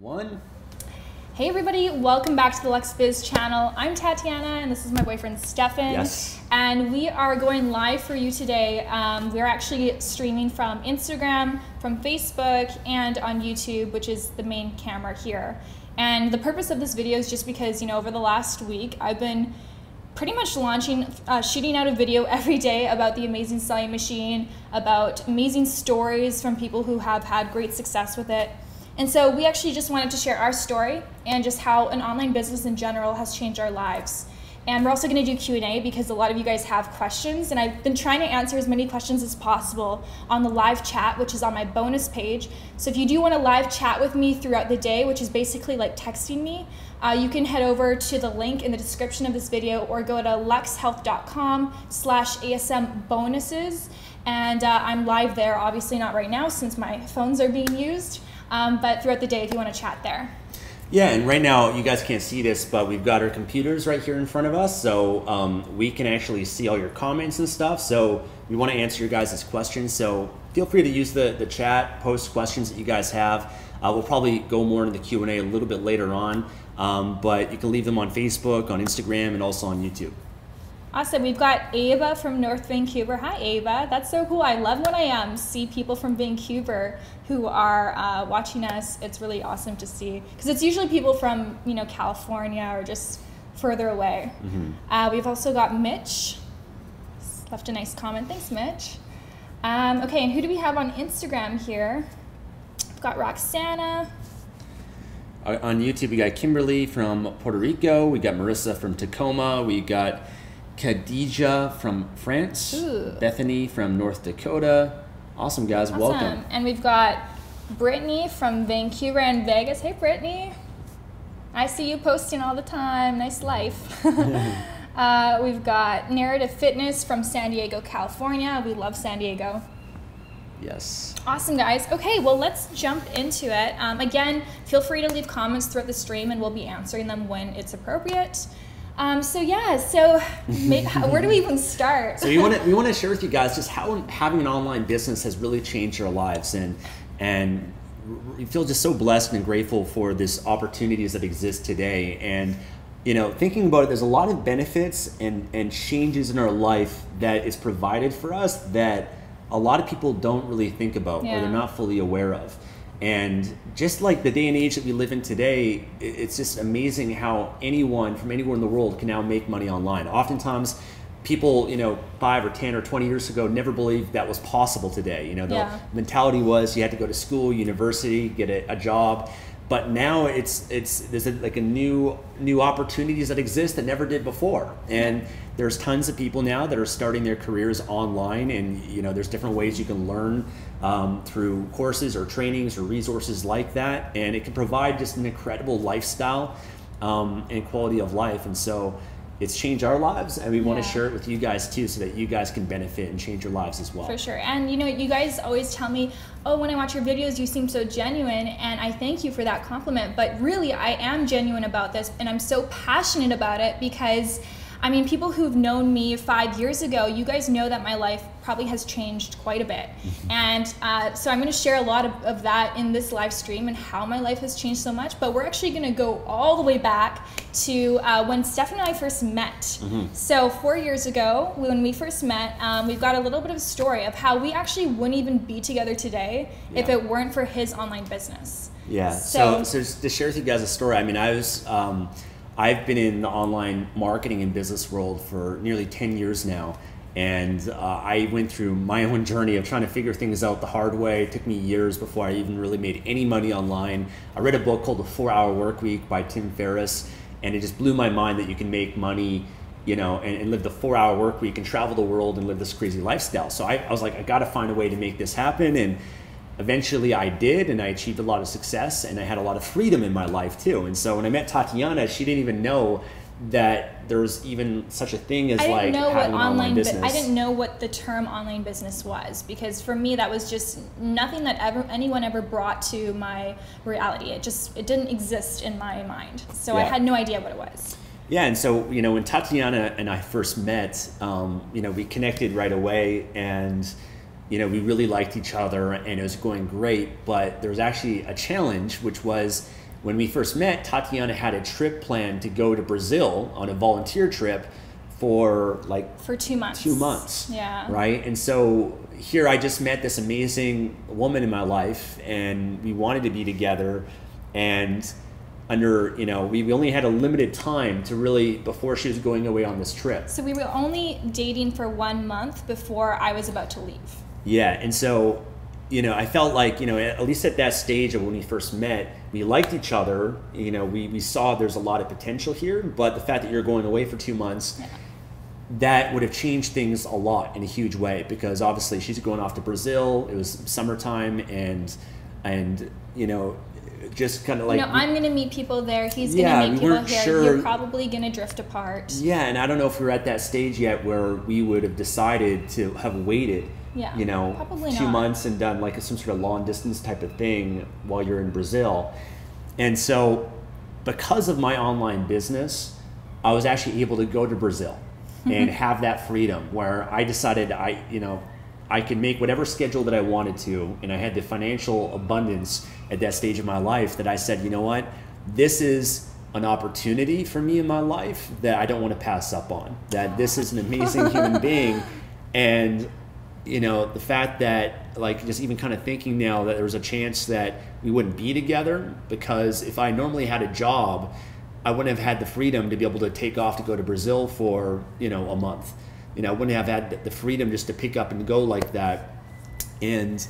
One. Hey everybody, welcome back to the Lux Biz channel. I'm Tatiana and this is my boyfriend Stefan. Yes. And we are going live for you today. We're actually streaming from Instagram, from Facebook, and on YouTube, which is the main camera here. And the purpose of this video is just because, over the last week, I've been pretty much shooting out a video every day about the amazing sewing machine, about amazing stories from people who have had great success with it. And so we actually just wanted to share our story and just how an online business in general has changed our lives. And we're also going to do Q&A because a lot of you guys have questions, and I've been trying to answer as many questions as possible on the live chat, which is on my bonus page. So if you do want to live chat with me throughout the day, which is basically like texting me, you can head over to the link in the description of this video or go to luxhealth.com/ASM bonuses. And I'm live there, obviously not right now since my phones are being used. But throughout the day if you want to chat there. Yeah, and right now you guys can't see this, but we've got our computers right here in front of us, so we can actually see all your comments and stuff. So we want to answer your guys' questions. So feel free to use the chat, post questions that you guys have. We'll probably go more into the Q&A a little bit later on, but you can leave them on Facebook, on Instagram, and also on YouTube. Awesome. We've got Ava from North Vancouver. Hi, Ava. That's so cool. I love when I see people from Vancouver who are watching us. It's really awesome to see because it's usually people from California or just further away. Mm-hmm. We've also got Mitch. Left a nice comment. Thanks, Mitch. Okay, and who do we have on Instagram here? We've got Roxana. On YouTube, we got Kimberly from Puerto Rico. We got Marissa from Tacoma. We got Khadija from France. Ooh. Bethany from North Dakota. Awesome, guys. Awesome. Welcome. And we've got Brittany from Vancouver and Vegas. Hey, Brittany. I see you posting all the time. Nice life. We've got Narrative Fitness from San Diego, California. We love San Diego. Yes. Awesome, guys. Okay, well, let's jump into it. Again, feel free to leave comments throughout the stream, and we'll be answering them when it's appropriate. Where do we even start? So we want to share with you guys just how having an online business has really changed our lives, and we feel just so blessed and grateful for this opportunities that exist today. And thinking about it, there's a lot of benefits and changes in our life that is provided for us that a lot of people don't really think about, or they're not fully aware of. And just like the day and age that we live in today, it's just amazing how anyone from anywhere in the world can now make money online. Oftentimes, people 5 or 10 or 20 years ago never believed that was possible today. The mentality was you had to go to school, university, get a job. But now there's like a new opportunities that exist that never did before. And there's tons of people now that are starting their careers online, and there's different ways you can learn through courses or trainings or resources like that, and it can provide just an incredible lifestyle and quality of life. And so it's changed our lives, and we want to share it with you guys too, so that you guys can benefit and change your lives as well. For sure. And you guys always tell me, oh, when I watch your videos you seem so genuine, and I thank you for that compliment. But really, I am genuine about this, and I'm so passionate about it because people who've known me 5 years ago, you guys know that my life probably has changed quite a bit. And so I'm going to share a lot of that in this live stream and how my life has changed so much. But we're actually going to go all the way back to when Stefan and I first met. So 4 years ago, when we first met, we've got a little bit of a story of how we actually wouldn't even be together today if it weren't for his online business. Yeah. So to share with you guys a story, I've been in the online marketing and business world for nearly 10 years now. And I went through my own journey of trying to figure things out the hard way. It took me years before I even really made any money online. I read a book called The 4-Hour Workweek by Tim Ferriss, and it just blew my mind that you can make money, and live the 4-hour workweek and travel the world and live this crazy lifestyle. So I was like, I got to find a way to make this happen. And eventually I did, and I achieved a lot of success, and I had a lot of freedom in my life too. And so when I met Tatiana, she didn't even know that there's even such a thing as like having an online business. I didn't know what the term online business was, because for me that was just nothing that anyone ever brought to my reality. It didn't exist in my mind. So I had no idea what it was. Yeah, and so when Tatiana and I first met, we connected right away, and we really liked each other, and it was going great. But there was actually a challenge, which was when we first met, Tatiana had a trip planned to go to Brazil on a volunteer trip for 2 months. 2 months. Yeah. Right. And so here I just met this amazing woman in my life, and we wanted to be together. And under, we only had a limited time to really, before she was going away on this trip. So we were only dating for 1 month before I was about to leave. Yeah. And so, I felt like, at least at that stage of when we first met, we liked each other. We saw there's a lot of potential here, but the fact that you're going away for 2 months, yeah, that would have changed things a lot in a huge way, because obviously she's going off to Brazil. It was summertime, and just kind of like, I'm going to meet people there. He's going to meet people here. Sure. You're probably going to drift apart. Yeah, and I don't know if we're at that stage yet where we would have decided to have waited, probably 2 not. months and done like some sort of long distance type of thing while you're in Brazil. And so because of my online business, I was actually able to go to Brazil and have that freedom where I decided I could make whatever schedule that I wanted to, and I had the financial abundance at that stage of my life that I said, you know what, this is an opportunity for me in my life that I don't want to pass up on, that this is an amazing human being. And the fact that, just even kind of thinking now that there was a chance that we wouldn't be together, because if I normally had a job, I wouldn't have had the freedom to be able to take off to go to Brazil for, a month. I wouldn't have had the freedom just to pick up and go like that. And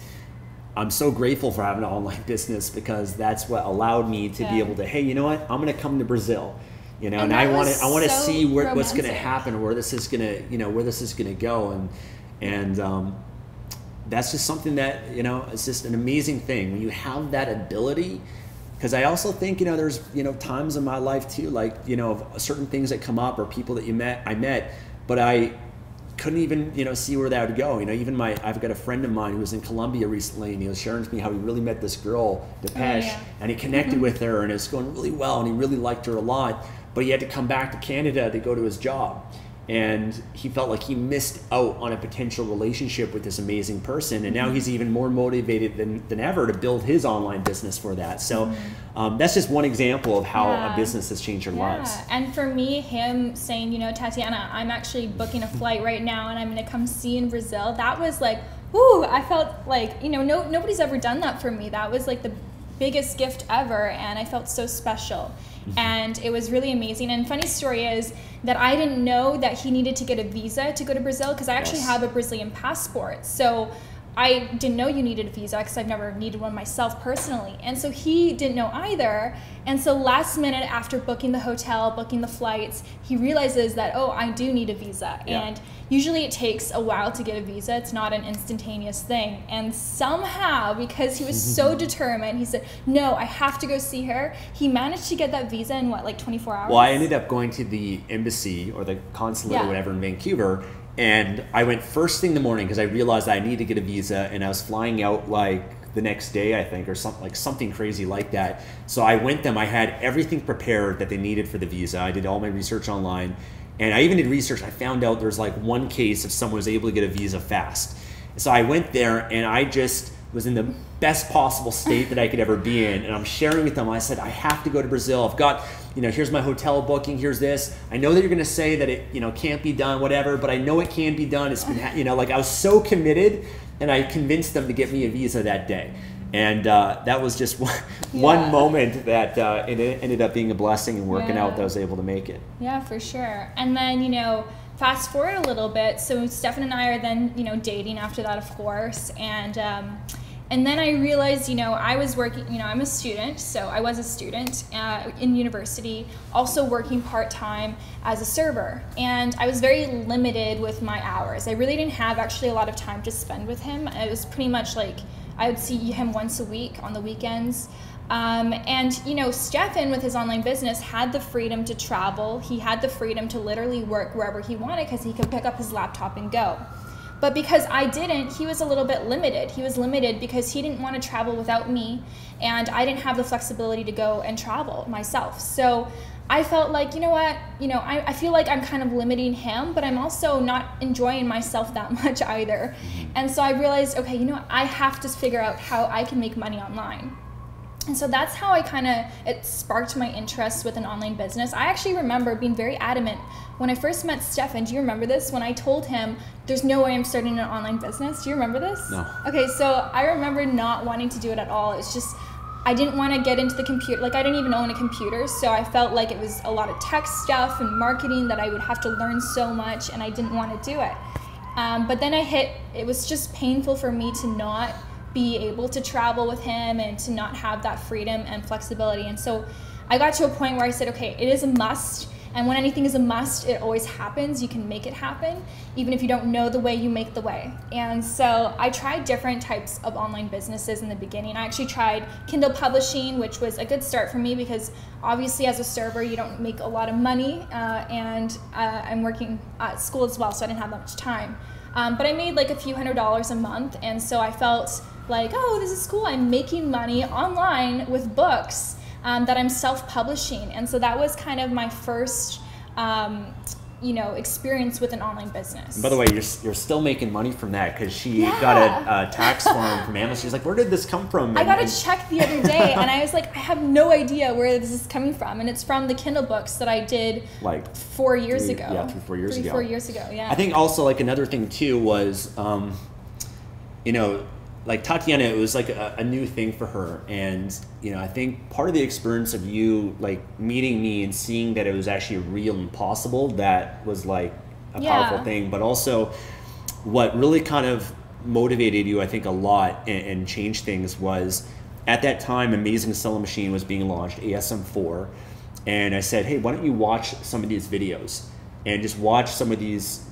I'm so grateful for having an online business, because that's what allowed me to be able to, hey, you know what, I'm going to come to Brazil, and I want to see what's going to happen, where this is going to, go. And that's just something that, it's just an amazing thing when you have that ability. Because I also think, there's, times in my life too, certain things that come up, or people that I met, but I couldn't even, see where that would go. Even I've got a friend of mine who was in Colombia recently, and he was sharing with me how he really met this girl, Depeche, and he connected with her, and it's going really well, and he really liked her a lot, but he had to come back to Canada to go to his job. And he felt like he missed out on a potential relationship with this amazing person. And now he's even more motivated than ever to build his online business for that. So that's just one example of how a business has changed our lives. And for me, him saying, Tatiana, I'm actually booking a flight right now, and I'm going to come see you in Brazil. That was like, ooh, I felt like, nobody's ever done that for me. That was like the biggest gift ever. And I felt so special. And it was really amazing. And funny story is that I didn't know that he needed to get a visa to go to Brazil, because I actually have a Brazilian passport. So I didn't know you needed a visa, because I've never needed one myself personally. And so he didn't know either. And so last minute, after booking the hotel, booking the flights, he realizes that, oh, I do need a visa. Yeah. And usually it takes a while to get a visa. It's not an instantaneous thing. And somehow, because he was so determined, he said, no, I have to go see her. He managed to get that visa in 24 hours? Well, I ended up going to the embassy or the consulate or whatever in Vancouver. And I went first thing in the morning, because I realized I needed to get a visa, and I was flying out the next day, I think, or something crazy like that. So I went them. I had everything prepared that they needed for the visa. I did all my research online, and I even did research. I found out there's one case if someone was able to get a visa fast. So I went there, and I just was in the best possible state that I could ever be in. And I'm sharing with them. I said, I have to go to Brazil. I've got, here's my hotel booking. Here's this. I know that you're going to say that it, can't be done, whatever, but I know it can be done. It's been, I was so committed, and I convinced them to get me a visa that day. And that was just one moment that it ended up being a blessing and working out that I was able to make it. Yeah, for sure. And then, fast forward a little bit. So Stefan and I are then, dating after that, of course. And then I realized, I was working, I'm a student, so I was a student in university, also working part-time as a server. And I was very limited with my hours. I really didn't have actually a lot of time to spend with him. It was pretty much like I would see him once a week on the weekends. And Stefan, with his online business, had the freedom to travel. He had the freedom to literally work wherever he wanted, because he could pick up his laptop and go. But because I didn't, he was a little bit limited. He was limited because he didn't want to travel without me, and I didn't have the flexibility to go and travel myself. So I felt like, I feel like I'm kind of limiting him, but I'm also not enjoying myself that much either. And so I realized, okay, I have to figure out how I can make money online. And so that's how it sparked my interest with an online business. I actually remember being very adamant when I first met Stefan. Do you remember this? When I told him, there's no way I'm starting an online business. Do you remember this? No. Okay, so I remember not wanting to do it at all. It's just, I didn't want to get into the computer. Like, I didn't even own a computer, so I felt like it was a lot of tech stuff and marketing that I would have to learn so much, and I didn't want to do it. But then it was just painful for me to not be able to travel with him and to not have that freedom and flexibility. And so I got to a point where I said, okay, it is a must. And when anything is a must, it always happens. You can make it happen, even if you don't know the way, you make the way. And so I tried different types of online businesses in the beginning. I actually tried Kindle publishing, which was a good start for me because obviously as a server, you don't make a lot of money. And I'm working at school as well, so I didn't have that much time. But I made like a few $100s a month. And so I felt like, oh, this is cool. I'm making money online with books that I'm self-publishing. And so that was kind of my first, experience with an online business. And by the way, you're still making money from that because she got a tax form from Amazon. She's like, where did this come from? I got a check the other day and I was like, I have no idea where this is coming from. And it's from the Kindle books that I did like 4 years ago. Yeah, 4 years ago. 4 years ago, yeah. I think also like another thing too was, like Tatiana, it was like a new thing for her. And, I think part of the experience of you like meeting me and seeing that it was actually real and possible, that was like a powerful thing. But also what really kind of motivated you, I think, a lot and changed things was at that time, Amazing Selling Machine was being launched, ASM4. And I said, hey, why don't you watch some of these videos and just watch some of these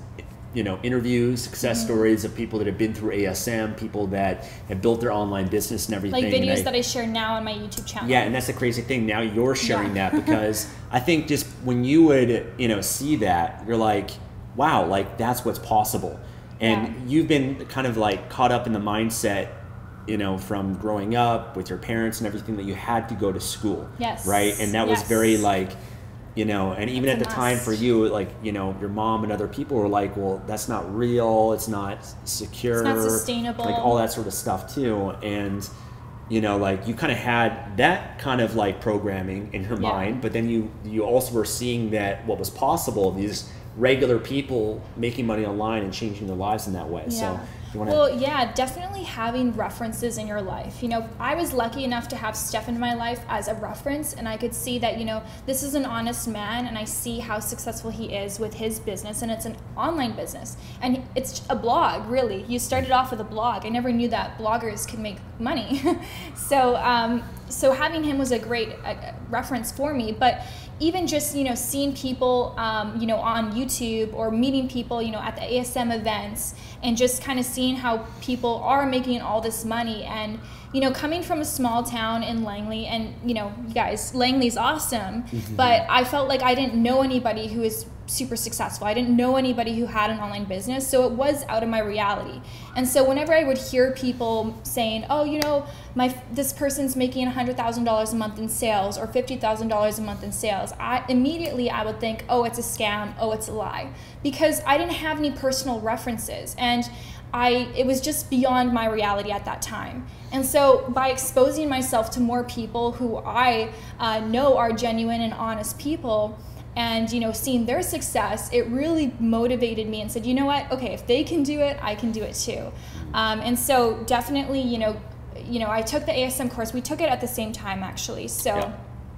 interviews, success stories of people that have been through ASM, people that have built their online business and everything. Like videos that I share now on my YouTube channel. Yeah, and that's the crazy thing. Now you're sharing that because I think just when you would, see that, you're like, wow, like that's what's possible. And you've been kind of like caught up in the mindset, from growing up with your parents and everything that you had to go to school. Yes. Right? And that was very like, and even at the time for you, like, your mom and other people were like, well, that's not real. It's not secure. It's not sustainable. Like all that sort of stuff too. And, like you kind of had that kind of like programming in your mind, but then you also were seeing that what was possible, these regular people making money online and changing their lives in that way. Yeah. So Well, yeah, definitely having references in your life. I was lucky enough to have Stefan in my life as a reference, and I could see that, this is an honest man, and I see how successful he is with his business, and it's an online business. And it's a blog, really. You started off with a blog. I never knew that bloggers could make money. So having him was a great reference for me. But even just, seeing people, on YouTube or meeting people, at the ASM events and just kind of seeing how people are making all this money. And, coming from a small town in Langley, and, you guys, Langley's awesome, but I felt like I didn't know anybody who is super successful. I didn't know anybody who had an online business, so it was out of my reality. And so whenever I would hear people saying, oh, this person's making $100,000 a month in sales or $50,000 a month in sales, I would think, oh, it's a scam, oh, it's a lie, because I didn't have any personal references, and it was just beyond my reality at that time. And so by exposing myself to more people who I know are genuine and honest people, and seeing their success, it really motivated me and said, you know what, okay, if they can do it, I can do it too. And so definitely, I took the ASM course. We took it at the same time, actually. So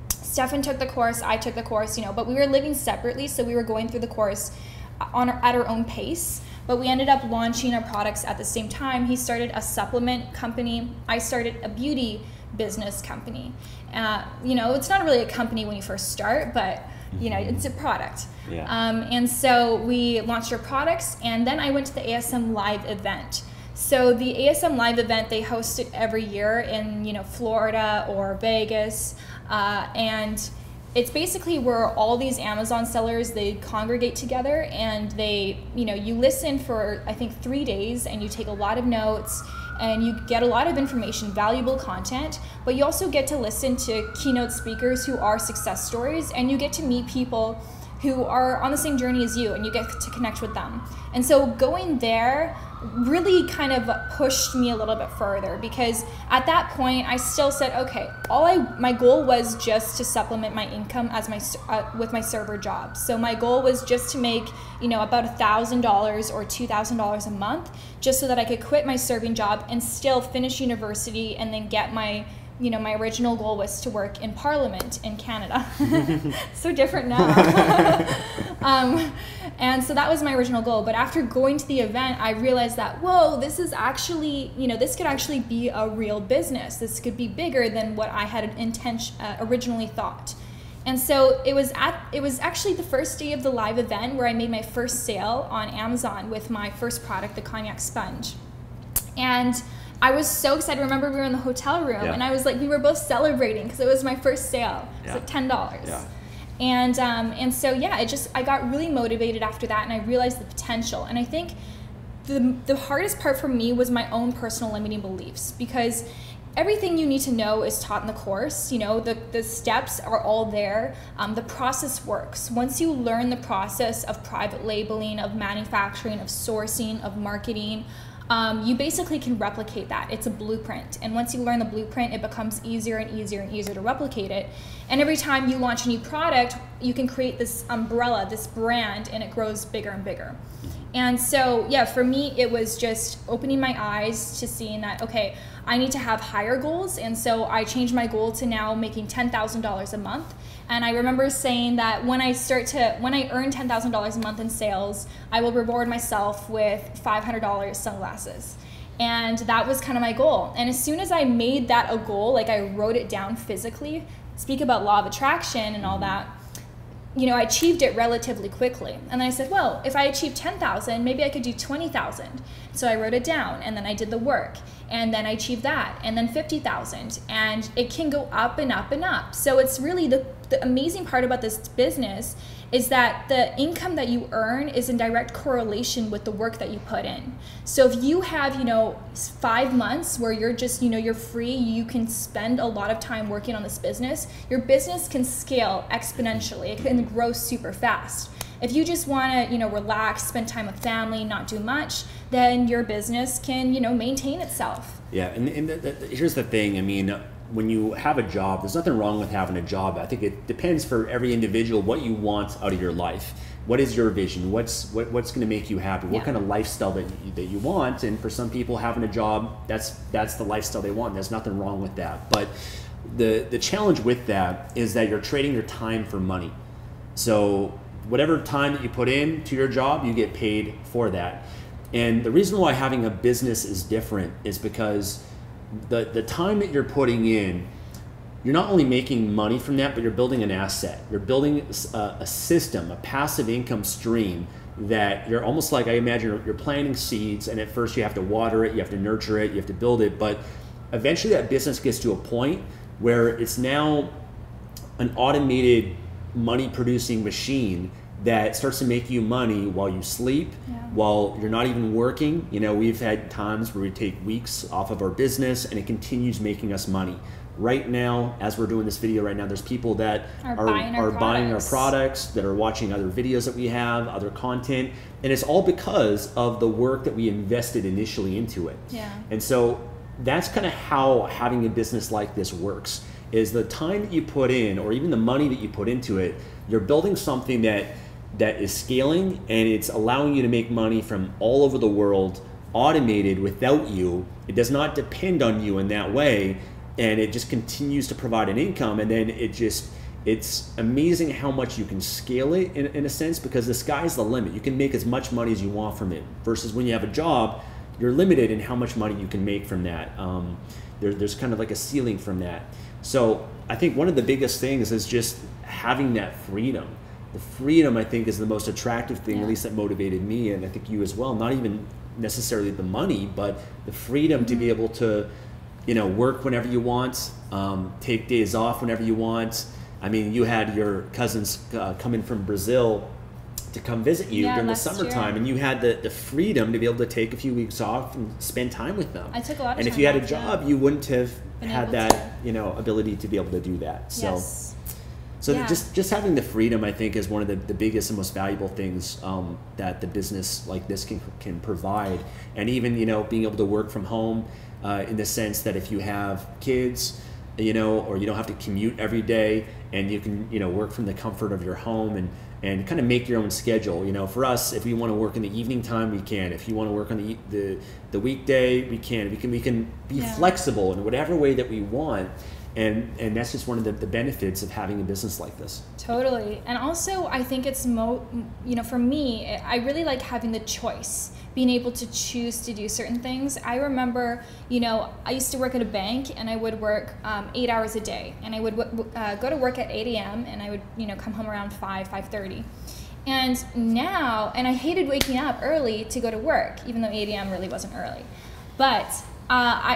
Stefan took the course, I took the course, but we were living separately, so we were going through the course at our own pace. But we ended up launching our products at the same time. He started a supplement company. I started a beauty business company. It's not really a company when you first start, but it's a product. And so we launched our products, and then I went to the ASM Live event. So the ASM Live event, they host it every year in Florida or Vegas, and it's basically where all these Amazon sellers, they congregate together, and they, you listen for, I think, 3 days, and you take a lot of notes, and you get a lot of information, valuable content, but you also get to listen to keynote speakers who are success stories, and you get to meet people who are on the same journey as you, and you get to connect with them. And so going there really kind of pushed me a little bit further, because at that point I still said, okay, my goal was just to supplement my income as with my server job. So my goal was just to make, about $1,000 or $2,000 a month, just so that I could quit my serving job and still finish university and then get my my original goal was to work in Parliament in Canada. So different now. And so that was my original goal. But after going to the event, I realized that, whoa, this is actually, this could actually be a real business. This could be bigger than what I had originally thought. And so it was actually the first day of the live event where I made my first sale on Amazon with my first product, the cognac sponge. And I was so excited. Remember, we were in the hotel room, and I was like, we were both celebrating because it was my first sale. It was like $10. Yeah. And so I got really motivated after that, and I realized the potential. And I think the hardest part for me was my own personal limiting beliefs, because everything you need to know is taught in the course. The steps are all there. The process works. Once you learn the process of private labeling, of manufacturing, of sourcing, of marketing, you basically can replicate that. It's a blueprint. And once you learn the blueprint, it becomes easier and easier and easier to replicate it. And every time you launch a new product, you can create this umbrella, this brand, and it grows bigger and bigger. And so, for me, it was just opening my eyes to seeing that, okay, I need to have higher goals. And so I changed my goal to now making $10,000 a month. And I remember saying that when I earn $10,000 a month in sales, I will reward myself with $500 sunglasses. And that was kind of my goal. And as soon as I made that a goal, like I wrote it down physically, speak about law of attraction and all that, I achieved it relatively quickly. And then I said, well, if I achieve 10,000, maybe I could do 20,000. So I wrote it down, and then I did the work, and then I achieved that, and then 50,000. And it can go up and up and up. So it's really the amazing part about this business is that the income that you earn is in direct correlation with the work that you put in. So if you have, 5 months where you're just, you're free, you can spend a lot of time working on this business, your business can scale exponentially. It can grow super fast. If you just want to, relax, spend time with family, not do much, then your business can, maintain itself. Yeah, and here's the thing. I mean, when you have a job, there's nothing wrong with having a job. I think it depends for every individual what you want out of your life. What is your vision? What's going to make you happy? What kind of lifestyle that you want? And for some people, having a job, that's the lifestyle they want. There's nothing wrong with that. But the challenge with that is that you're trading your time for money. So whatever time that you put in to your job, you get paid for that. And the reason why having a business is different is because the time that you're putting in, you're not only making money from that, but you're building an asset. You're building a system, a passive income stream that you're almost like, I imagine you're planting seeds, and at first you have to water it, you have to nurture it, you have to build it, but eventually that business gets to a point where it's now an automated money producing machine that starts to make you money while you sleep, while you're not even working. We've had times where we take weeks off of our business and it continues making us money. Right now, as we're doing this video right now, there's people that are buying our products, that are watching other videos that we have, other content, and it's all because of the work that we invested initially into it. And so that's kind of how having a business like this works, is the time that you put in, or even the money that you put into it, you're building something that is scaling, and it's allowing you to make money from all over the world, automated without you. It does not depend on you in that way, and it just continues to provide an income. And then it's amazing how much you can scale it in a sense, because the sky's the limit. You can make as much money as you want from it, versus when you have a job, you're limited in how much money you can make from that. There's kind of like a ceiling from that. So I think one of the biggest things is just having that freedom. The freedom, I think, is the most attractive thing, at least that motivated me, and I think you as well. Not even necessarily the money, but the freedom to be able to, work whenever you want, take days off whenever you want. I mean, you had your cousins come in from Brazil to come visit you during the summertime, and you had the freedom to be able to take a few weeks off and spend time with them. I took a lot of time. And if you had a job, you wouldn't have had that, ability to be able to do that. So. Yes. So Yeah. just having the freedom, I think, is one of the biggest and most valuable things that the business like this can provide. And even, you know, being able to work from home in the sense that if you have kids, you know, or you don't have to commute every day, and you can, you know, work from the comfort of your home and kind of make your own schedule. You know, for us, if we want to work in the evening time, we can. If you want to work on the weekday, we can. We can be flexible in whatever way that we want. And that's just one of the benefits of having a business like this. Totally. And also, I think it's, you know, for me, I really like having the choice, being able to choose to do certain things. I remember, you know, I used to work at a bank, and I would work 8 hours a day. And I would go to work at 8 a.m. and I would, you know, come home around 5:30. And now, and I hated waking up early to go to work, even though 8 a.m. really wasn't early. But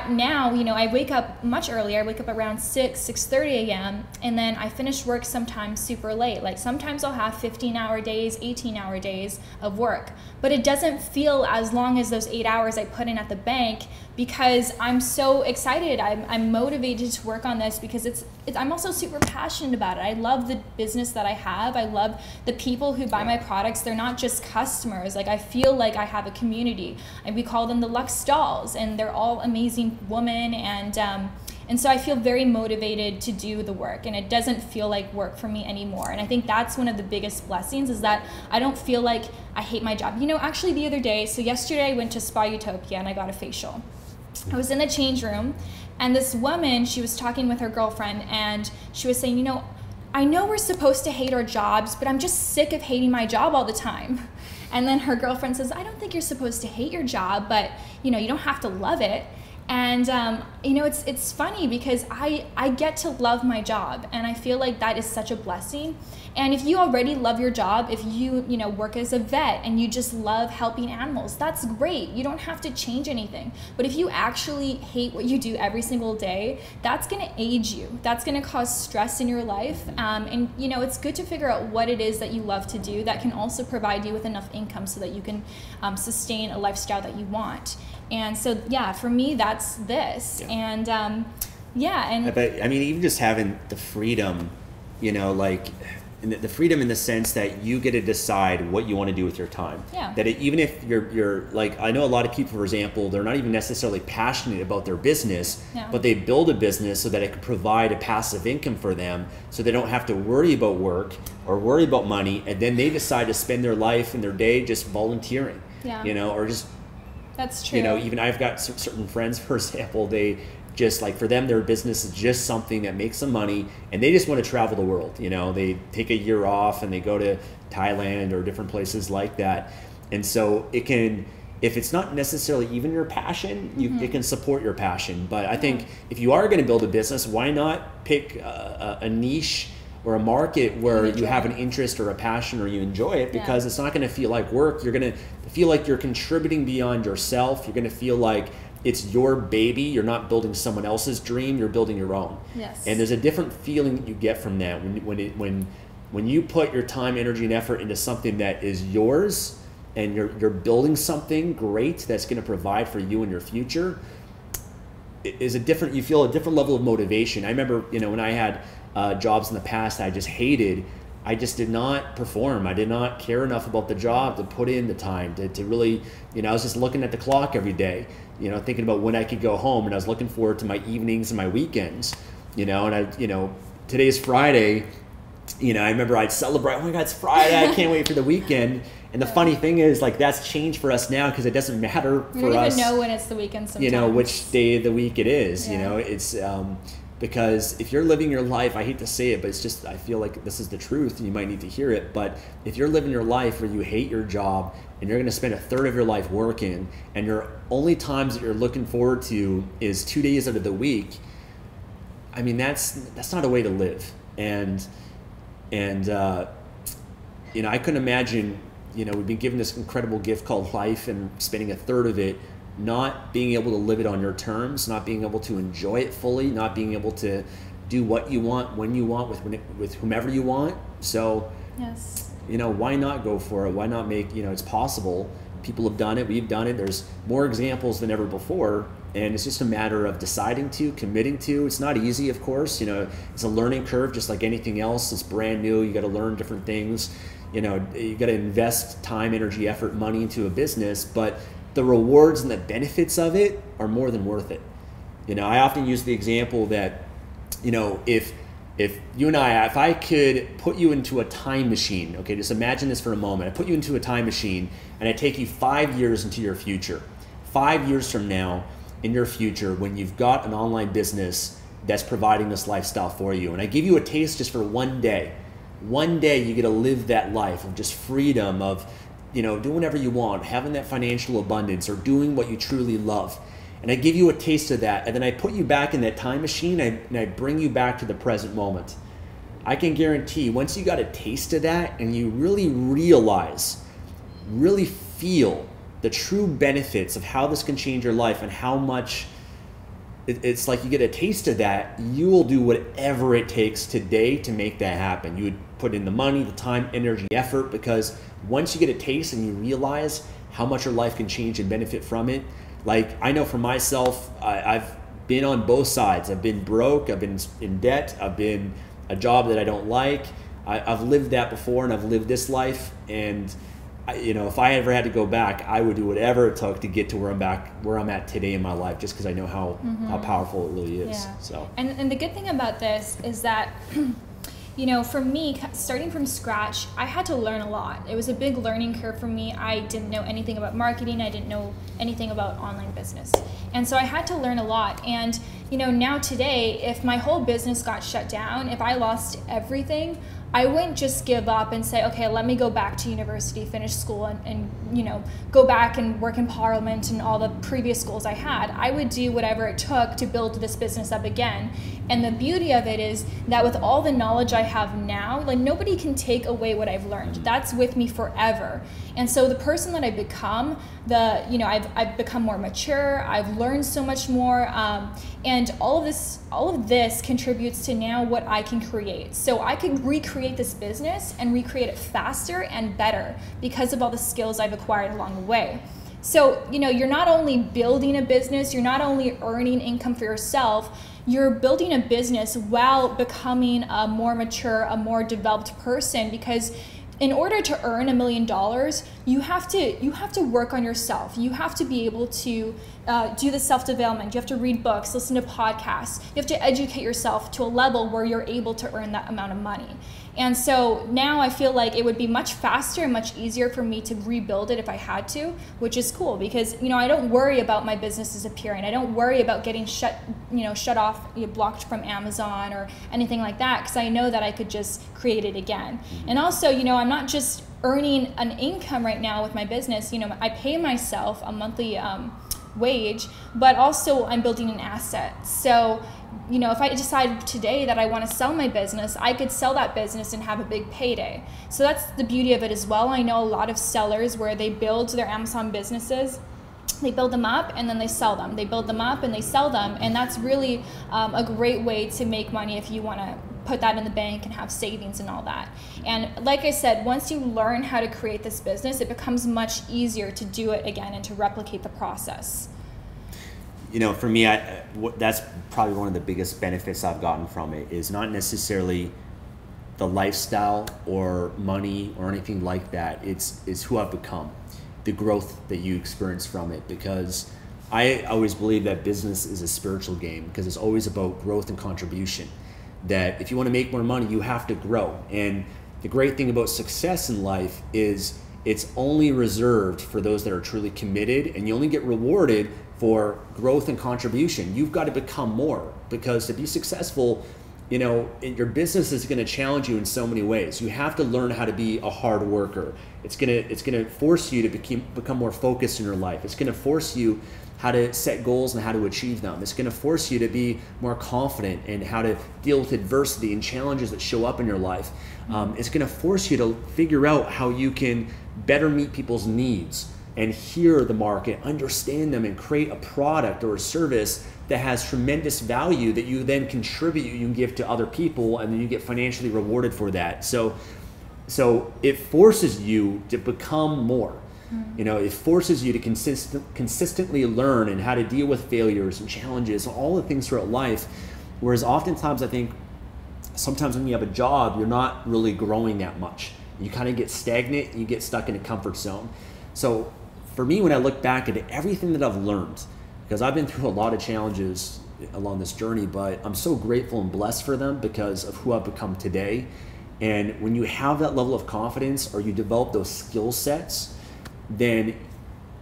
now, you know, I wake up much earlier. I wake up around 6:30 a.m. and then I finish work sometimes super late. Like sometimes I'll have 15-hour days, 18-hour days of work, but it doesn't feel as long as those 8 hours I put in at the bank, because I'm so excited. I'm motivated to work on this because I'm also super passionate about it. I love the business that I have. I love the people who buy my products. They're not just customers. Like I feel like I have a community, and we call them the Lux Dolls, and they're all amazing women, and so I feel very motivated to do the work, and it doesn't feel like work for me anymore. And I think that's one of the biggest blessings, is that I don't feel like I hate my job. You know, actually the other day, so yesterday I went to Spa Utopia and I got a facial. I was in the change room, and this woman, she was talking with her girlfriend, and she was saying, you know, I know we're supposed to hate our jobs, but I'm just sick of hating my job all the time. And then her girlfriend says, I don't think you're supposed to hate your job, but you know, you don't have to love it. And you know, it's funny because I get to love my job, and I feel like that is such a blessing. And if you already love your job, if you know, work as a vet and you just love helping animals, that's great. You don't have to change anything. But if you actually hate what you do every single day, that's gonna age you. That's gonna cause stress in your life. And you know, it's good to figure out what it is that you love to do that can also provide you with enough income so that you can sustain a lifestyle that you want. And so, yeah, for me, that's this. Yeah. And and I mean, even just having the freedom, you know, like the freedom in the sense that you get to decide what you want to do with your time. Yeah. That even if you're like, I know a lot of people, for example, they're not even necessarily passionate about their business, but they build a business so that it can provide a passive income for them, so they don't have to worry about work or worry about money, and then they decide to spend their life and their day just volunteering. You know, or just. That's true. You know, even I've got certain friends, for example, they just like, for them, their business is just something that makes them money, and they just want to travel the world. You know, they take a year off and they go to Thailand or different places like that. And so it can, if it's not necessarily even your passion, it can support your passion. But I think if you are going to build a business, why not pick a niche or a market where you have an interest or a passion, or you enjoy it, because it's not going to feel like work. You're going to feel like you're contributing beyond yourself. You're going to feel like it's your baby. You're not building someone else's dream. You're building your own. Yes. And there's a different feeling that you get from that when you put your time, energy, and effort into something that is yours, and you're building something great that's going to provide for you in your future. You feel a different level of motivation. I remember, you know, when I had jobs in the past I just hated, I just did not perform. I did not care enough about the job to put in the time to really, you know, I was just looking at the clock every day, you know, thinking about when I could go home, and I was looking forward to my evenings and my weekends, you know, and today's Friday, you know, I remember I'd celebrate, oh my God, it's Friday, I can't wait for the weekend. And the funny thing is, like, that's changed for us now, because it doesn't matter for us. You don't even know when it's the weekend sometimes. You know, which day of the week it is, you know, it's because if you're living your life, I hate to say it, but it's just, I feel like this is the truth, and you might need to hear it, but if you're living your life where you hate your job, and you're going to spend a third of your life working, and your only times that you're looking forward to is 2 days out of the week, I mean, that's not a way to live. And you know, I couldn't imagine, you know, we've been given this incredible gift called life, and spending a third of it not being able to live it on your terms, not being able to enjoy it fully, not being able to do what you want, when you want, with whomever you want. So, you know, why not go for it? Why not make, you know, it's possible. People have done it. We've done it. There's more examples than ever before. and it's just a matter of deciding to, committing to. It's not easy, of course. You know, it's a learning curve, just like anything else. It's brand new. You got to learn different things. You know, you got to invest time, energy, effort, money into a business, but the rewards and the benefits of it are more than worth it. You know, I often use the example that, you know, if you and if I could put you into a time machine, okay, just imagine this for a moment. I put you into a time machine and I take you 5 years into your future. 5 years from now, in your future, when you've got an online business that's providing this lifestyle for you, and I give you a taste just for one day. One day you get to live that life of just freedom, of, you know, doing whatever you want, having that financial abundance, or doing what you truly love. And I give you a taste of that, and then I put you back in that time machine, and I bring you back to the present moment. I can guarantee once you got a taste of that and you really realize, really feel the true benefits of how this can change your life and how much it's like you get a taste of that, you will do whatever it takes today to make that happen. You would put in the money, the time, energy, effort, because once you get a taste and you realize how much your life can change and benefit from it. Like, I know for myself, I've been on both sides. I've been broke, I've been in debt, I've been a job that I don't like. I've lived that before, and I've lived this life, and you know, if I ever had to go back, I would do whatever it took to get to where I'm at today in my life, just because I know how powerful it really is. Yeah. So, and the good thing about this is that you know, for me, starting from scratch, I had to learn a lot. It was a big learning curve for me. I didn't know anything about marketing. I didn't know anything about online business. And so I had to learn a lot. And, you know, now today, if my whole business got shut down, if I lost everything, I wouldn't just give up and say, okay, let me go back to university, finish school, and you know, go back and work in Parliament and all the previous schools I had. I would do whatever it took to build this business up again. And the beauty of it is that with all the knowledge I have now, like, nobody can take away what I've learned. That's with me forever. And so the person that I've become, I've become more mature. I've learned so much more, and all of this contributes to now what I can create. So I can recreate this business and recreate it faster and better because of all the skills I've acquired along the way. So, you know, you're not only building a business, you're not only earning income for yourself, you're building a business while becoming a more mature, a more developed person, because in order to earn $1 million, you have to work on yourself. You have to be able to do the self-development. You have to read books, listen to podcasts. You have to educate yourself to a level where you're able to earn that amount of money. And so now I feel like it would be much faster and much easier for me to rebuild it if I had to, which is cool because, you know, I don't worry about my business disappearing. I don't worry about getting shut off, blocked from Amazon or anything like that, because I know that I could just create it again. And also, you know, I'm not just earning an income right now with my business. You know, I pay myself a monthly wage, but also I'm building an asset. So, you know, if I decide today that I want to sell my business, I could sell that business and have a big payday. So that's the beauty of it as well. I know a lot of sellers where they build their Amazon businesses, they build them up and then they sell them. They build them up and they sell them. And that's really a great way to make money if you want to put that in the bank and have savings and all that. And like I said, once you learn how to create this business, it becomes much easier to do it again and to replicate the process. You know, for me, that's probably one of the biggest benefits I've gotten from it is not necessarily the lifestyle or money or anything like that. It's who I've become, the growth that you experience from it. Because I always believe that business is a spiritual game because it's always about growth and contribution. That if you want to make more money, you have to grow. And the great thing about success in life is it's only reserved for those that are truly committed, and you only get rewarded for growth and contribution. You've got to become more, because to be successful, you know, your business is going to challenge you in so many ways. You have to learn how to be a hard worker. It's going to force you to become more focused in your life. It's going to force you how to set goals and how to achieve them. It's going to force you to be more confident in how to deal with adversity and challenges that show up in your life. It's going to force you to figure out how you can better meet people's needs and hear the market, understand them, and create a product or a service that has tremendous value that you then contribute, you can give to other people, and then you get financially rewarded for that. So it forces you to become more. It forces you to consistently learn and how to deal with failures and challenges and all the things throughout life. Whereas oftentimes I think sometimes when you have a job, you're not really growing that much. You kind of get stagnant, you get stuck in a comfort zone. So for me, when I look back at everything that I've learned, because I've been through a lot of challenges along this journey, but I'm so grateful and blessed for them because of who I've become today. And when you have that level of confidence or you develop those skill sets, then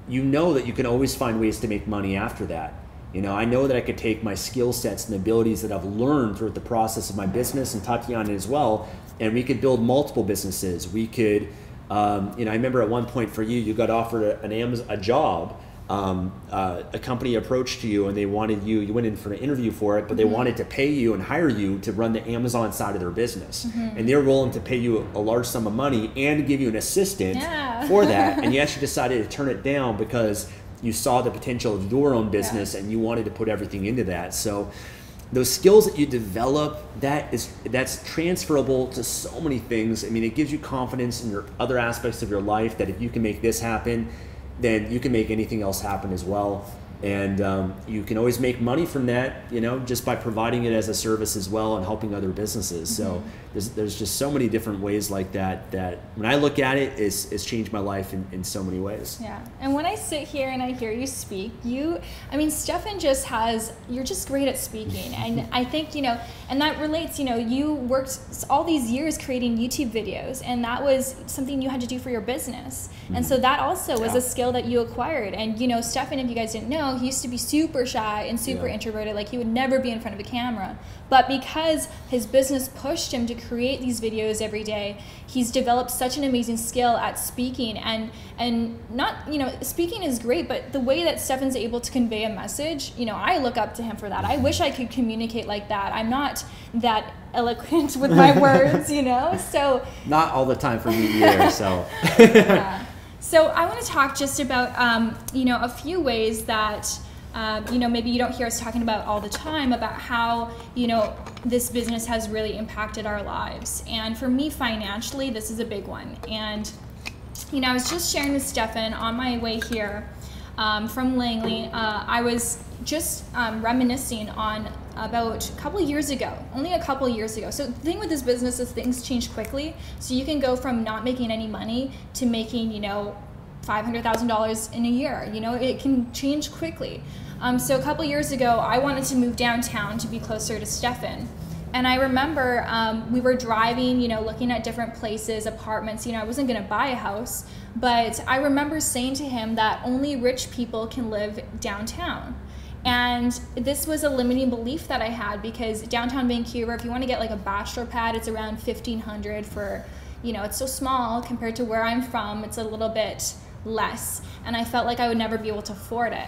you know that you can always find ways to make money after that. I know that I could take my skill sets and abilities that I've learned throughout the process of my business, and Tatiana as well, and we could build multiple businesses. We could, I remember at one point for you got offered a job. A company approached you and they wanted you went in for an interview for it, but they wanted to pay you and hire you to run the Amazon side of their business. And they were willing to pay you a large sum of money and give you an assistant for that. And you actually decided to turn it down because you saw the potential of your own business and you wanted to put everything into that. So those skills that you develop, that's transferable to so many things. I mean, it gives you confidence in your other aspects of your life that if you can make this happen, then you can make anything else happen as well. And you can always make money from that, just by providing it as a service as well and helping other businesses. So there's just so many different ways like that when I look at it, it's changed my life in so many ways. Yeah, and when I sit here and I hear you speak, Stefan you're just great at speaking. And I think, and that relates, you worked all these years creating YouTube videos, and that was something you had to do for your business. And so that also was a skill that you acquired. And, Stefan, if you guys didn't know, he used to be super shy and super introverted. Like, he would never be in front of a camera. But because his business pushed him to create these videos every day, he's developed such an amazing skill at speaking. And not, speaking is great, but the way that Stefan's able to convey a message, I look up to him for that. I wish I could communicate like that. I'm not that eloquent with my words, so. Not all the time for me either, so. Yeah. So I want to talk just about, a few ways that, maybe you don't hear us talking about all the time about how, this business has really impacted our lives. And for me, financially, this is a big one. And, I was just sharing with Stefan on my way here from Langley. I was just reminiscing on about a couple years ago, only a couple years ago. So the thing with this business is things change quickly. So you can go from not making any money to making, $500,000 in a year. It can change quickly. So a couple years ago, I wanted to move downtown to be closer to Stefan. And I remember we were driving, looking at different places, apartments. I wasn't going to buy a house, but I remember saying to him that only rich people can live downtown. And this was a limiting belief that I had, because downtown Vancouver, if you want to get like a bachelor pad, it's around $1,500 for, it's so small compared to where I'm from. It's a little bit less. And I felt like I would never be able to afford it.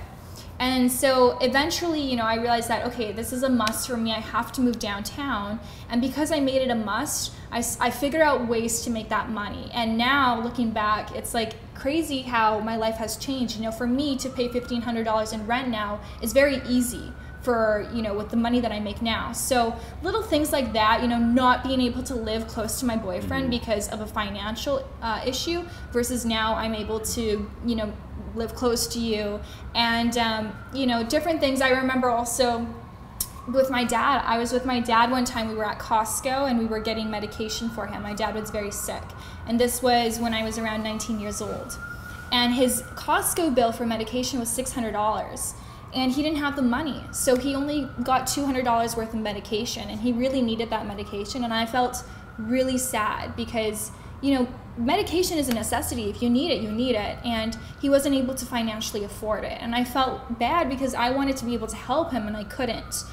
And so eventually, I realized that, okay, this is a must for me. I have to move downtown. And because I made it a must, I figured out ways to make that money. And now looking back, it's like crazy how my life has changed. For me to pay $1,500 in rent now is very easy for, with the money that I make now. So little things like that, not being able to live close to my boyfriend because of a financial issue, versus now I'm able to, live close to you. And, different things. I remember also with my dad, I was with my dad one time. We were at Costco and we were getting medication for him. My dad was very sick. And this was when I was around 19 years old. And his Costco bill for medication was $600. And he didn't have the money. So he only got $200 worth of medication, and he really needed that medication. And I felt really sad because, medication is a necessity. If you need it, you need it. And he wasn't able to financially afford it. And I felt bad because I wanted to be able to help him and I couldn't.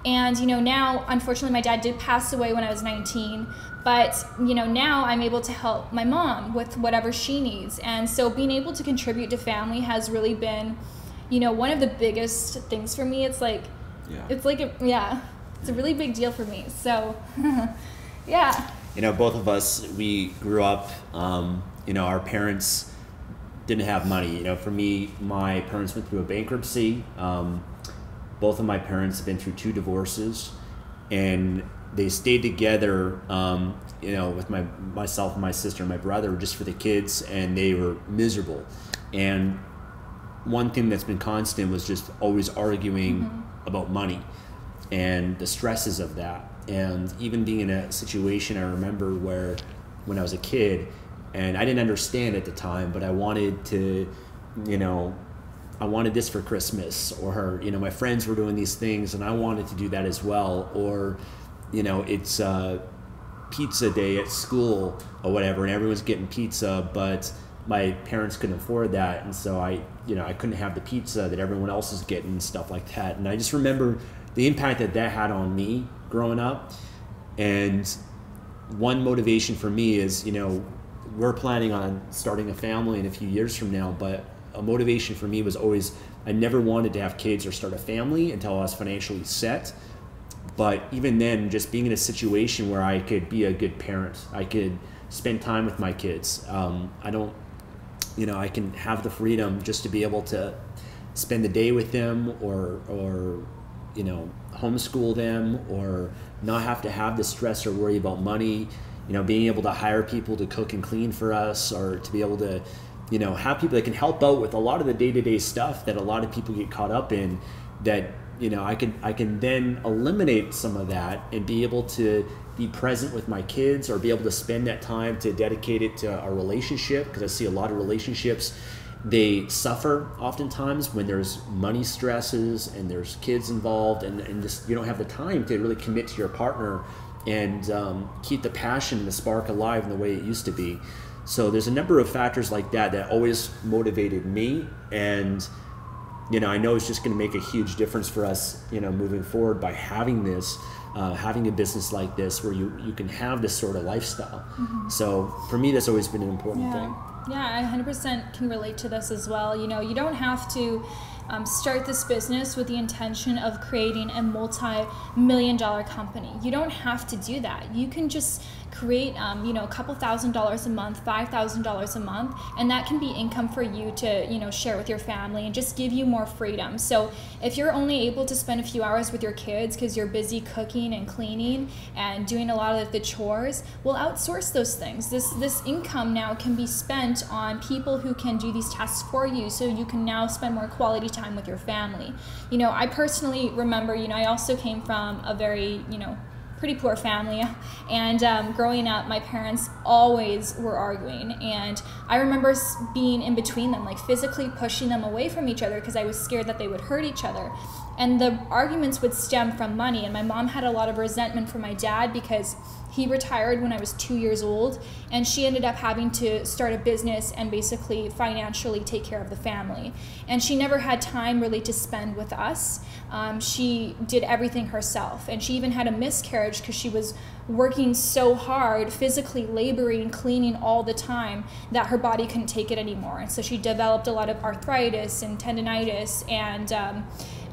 And, now, unfortunately, my dad did pass away when I was 19. But, now I'm able to help my mom with whatever she needs. And so being able to contribute to family has really been, one of the biggest things for me. It's like, it's a really big deal for me. So, yeah. Both of us, we grew up, our parents didn't have money. For me, my parents went through a bankruptcy. Both of my parents have been through 2 divorces, and they stayed together, with myself and my sister and my brother just for the kids, and they were miserable. And one thing that's been constant was just always arguing about money and the stresses of that. And even being in a situation, I remember where when I was a kid, and I didn't understand at the time, but I wanted to, I wanted this for Christmas, or, my friends were doing these things and I wanted to do that as well. Or, it's pizza day at school or whatever, and everyone's getting pizza, but my parents couldn't afford that. And so I couldn't have the pizza that everyone else is getting and stuff like that. And I just remember the impact that had on me growing up. And one motivation for me is, we're planning on starting a family in a few years from now, but a motivation for me was always, I never wanted to have kids or start a family until I was financially set. But even then, just being in a situation where I could be a good parent, I could spend time with my kids. I can have the freedom just to be able to spend the day with them, or homeschool them, or not have to have the stress or worry about money, being able to hire people to cook and clean for us, or to be able to, have people that can help out with a lot of the day-to-day stuff that a lot of people get caught up in, that, I can then eliminate some of that and be able to be present with my kids, or be able to spend that time to dedicate it to our relationship. Because I see a lot of relationships, they suffer oftentimes when there's money stresses and there's kids involved, and just you don't have the time to really commit to your partner and keep the passion and the spark alive in the way it used to be. So there's a number of factors like that always motivated me, and I know it's just going to make a huge difference for us, moving forward by having this, having a business like this where you can have this sort of lifestyle. So for me, that's always been an important thing. Yeah, I 100% can relate to this as well. You don't have to start this business with the intention of creating a multi-million-dollar company. You don't have to do that. You can just create, a couple $1,000s a month, $5,000 a month, and that can be income for you to, share with your family and just give you more freedom. So if you're only able to spend a few hours with your kids because you're busy cooking and cleaning and doing a lot of the chores, well, outsource those things. This income now can be spent on people who can do these tasks for you, so you can now spend more quality time with your family. I personally remember, I also came from a very, pretty poor family, and growing up, my parents always were arguing, and I remember being in between them, like physically pushing them away from each other because I was scared that they would hurt each other. And the arguments would stem from money, and my mom had a lot of resentment for my dad because he retired when I was 2 years old, and she ended up having to start a business and basically financially take care of the family. And she never had time really to spend with us. She did everything herself, and she even had a miscarriage because she was working so hard, physically laboring, cleaning all the time, that her body couldn't take it anymore. And so she developed a lot of arthritis and tendonitis and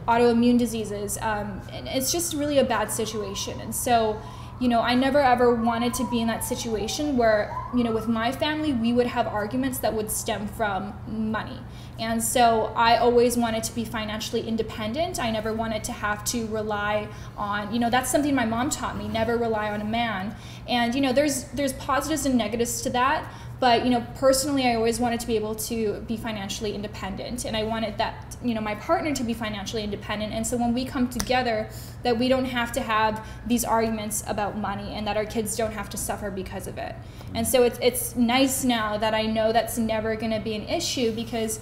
autoimmune diseases. And it's just really a bad situation. And so I never ever wanted to be in that situation where, with my family, we would have arguments that would stem from money. And so I always wanted to be financially independent. I never wanted to have to rely on, that's something my mom taught me, never rely on a man. And, there's positives and negatives to that. But, personally, I always wanted to be able to be financially independent, and I wanted that, my partner to be financially independent. And so when we come together, that we don't have to have these arguments about money, and that our kids don't have to suffer because of it. And so it's nice now that I know that's never going to be an issue, because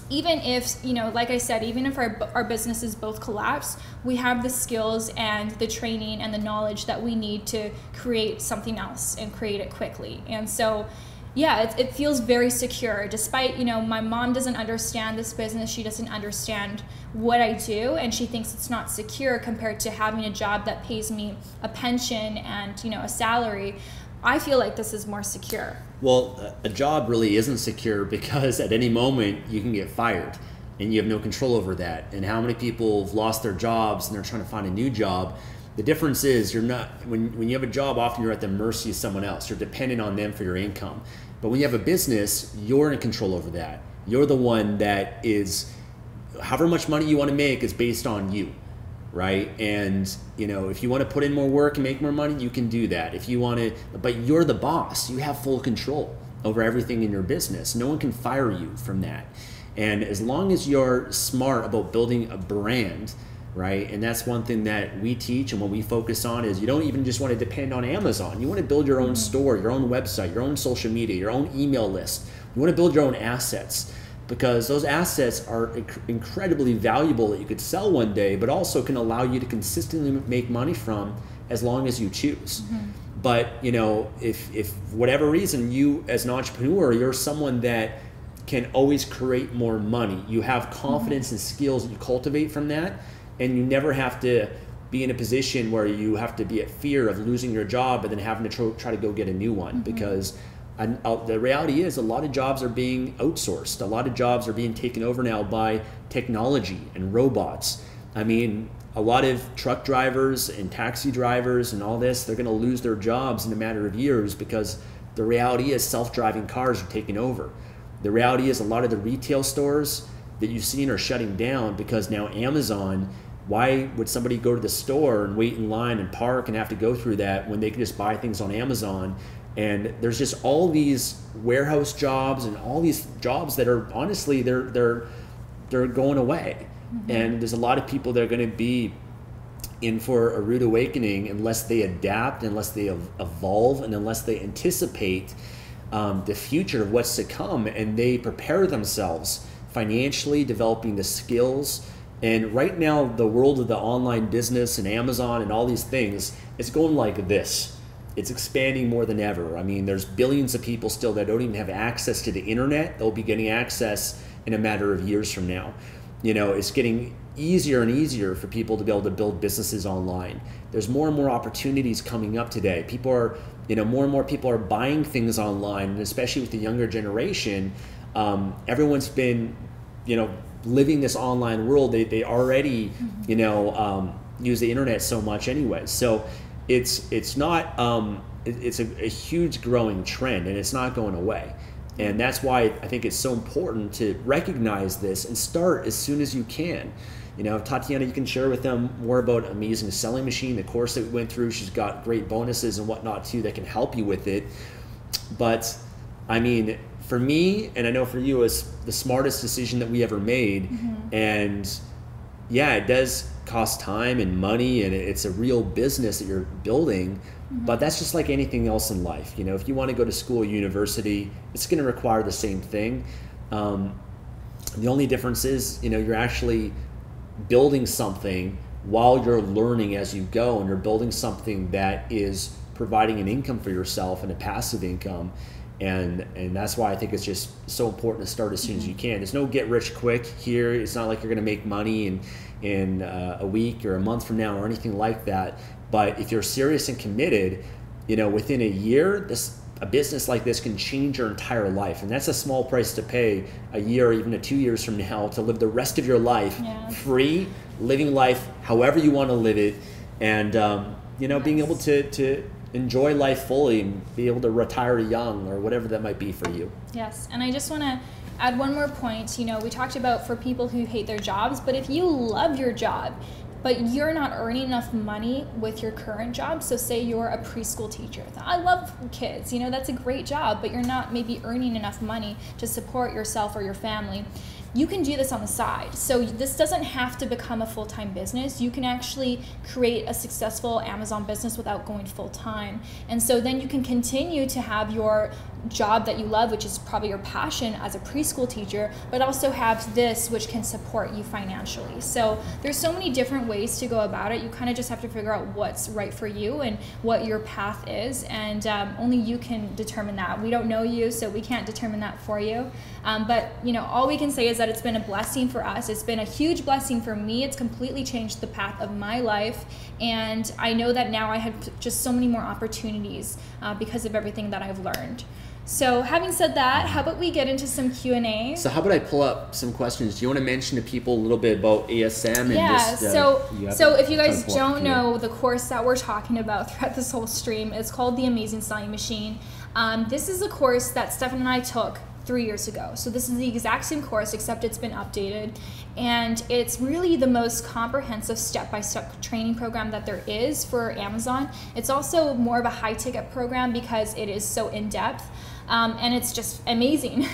even if, like I said, even if our businesses both collapse, we have the skills and the training and the knowledge that we need to create something else and create it quickly. And so, yeah, it feels very secure. Despite, my mom doesn't understand this business. She doesn't understand what I do, and she thinks it's not secure compared to having a job that pays me a pension and, a salary. I feel like this is more secure. Well, a job really isn't secure, because at any moment you can get fired and you have no control over that. And how many people have lost their jobs and they're trying to find a new job? The difference is you're not, when you have a job, often you're at the mercy of someone else. You're dependent on them for your income. But when you have a business, you're in control over that. You're the one that is, however much money you want to make is based on you. Right? And, if you want to put in more work and make more money, you can do that. If you want to, but you're the boss, you have full control. over everything in your business. No one can fire you from that. And as long as you're smart about building a brand, right? And that's one thing that we teach and what we focus on is you don't even just want to depend on Amazon. You want to build your own store, your own website, your own social media, your own email list. You want to build your own assets, because those assets are incredibly valuable that you could sell one day, but also can allow you to consistently make money from as long as you choose. But you know, if whatever reason you as an entrepreneur, you're someone that can always create more money, you have confidence and skills that you cultivate from that, and you never have to be in a position where you have to be at fear of losing your job and then having to try to go get a new one. Because the reality is a lot of jobs are being outsourced. A lot of jobs are being taken over now by technology and robots. I mean, a lot of truck drivers and taxi drivers and all this, they're going to lose their jobs in a matter of years, because the reality is self-driving cars are taking over. The reality is a lot of the retail stores that you've seen are shutting down because now Amazon, why would somebody go to the store and wait in line and park and have to go through that when they can just buy things on Amazon? And there's just all these warehouse jobs and all these jobs that are honestly, they're going away. And there's a lot of people that are going to be in for a rude awakening unless they adapt, unless they evolve, and unless they anticipate the future of what's to come, and they prepare themselves financially, developing the skills. And right now, the world of the online business and Amazon and all these things, it's going like this. It's expanding more than ever. I mean, there's billions of people still that don't even have access to the internet. They'll be getting access in a matter of years from now. You know, it's getting easier and easier for people to be able to build businesses online. There's more and more opportunities coming up today. People are, you know, more and more people are buying things online, and especially with the younger generation, everyone's been, you know, living this online world. They already, you know, use the internet so much anyway. So it's not, it's a huge growing trend, and it's not going away. And that's why I think it's so important to recognize this and start as soon as you can. You know, Tatiana, you can share with them more about Amazing Selling Machine, the course that we went through. She's got great bonuses and whatnot too that can help you with it. But I mean, for me, and I know for you, it was the smartest decision that we ever made. And yeah, it does cost time and money, and it's a real business that you're building. But that's just like anything else in life. You know, if you want to go to school or university, it's going to require the same thing. The only difference is, you know, you're actually building something while you're learning as you go, and you're building something that is providing an income for yourself and a passive income. And that's why I think it's just so important to start as soon as you can. There's no get rich quick here. It's not like you're going to make money in a week or a month from now or anything like that. But if you're serious and committed, you know, within a year, a business like this can change your entire life. And that's a small price to pay, a year or even 2 years from now, to live the rest of your life free, living life however you want to live it, and you know, being able to enjoy life fully and be able to retire young or whatever that might be for you. Yes, and I just want to add one more point. You know, we talked about for people who hate their jobs, but if you love your job, but you're not earning enough money with your current job, so say you're a preschool teacher. I love kids, you know, that's a great job, but you're not maybe earning enough money to support yourself or your family. You can do this on the side. So this doesn't have to become a full-time business. You can actually create a successful Amazon business without going full-time. And so then you can continue to have your job that you love, which is probably your passion as a preschool teacher, but also have this which can support you financially. So there's so many different ways to go about it. You kind of just have to figure out what's right for you and what your path is, and only you can determine that. We don't know you, so we can't determine that for you. But you know, all we can say is that it's been a blessing for us. It's been a huge blessing for me. It's completely changed the path of my life, and I know that now I have just so many more opportunities because of everything that I've learned. So having said that, how about we get into some Q&A? So how about I pull up some questions? Do you want to mention to people a little bit about ASM? And just, so if you guys don't know, the course that we're talking about throughout this whole stream is called the Amazing Selling Machine. This is a course that Stefan and I took 3 years ago. So this is the exact same course, except it's been updated. And it's really the most comprehensive step-by-step training program that there is for Amazon. It's also more of a high-ticket program because it is so in-depth. and it's just amazing.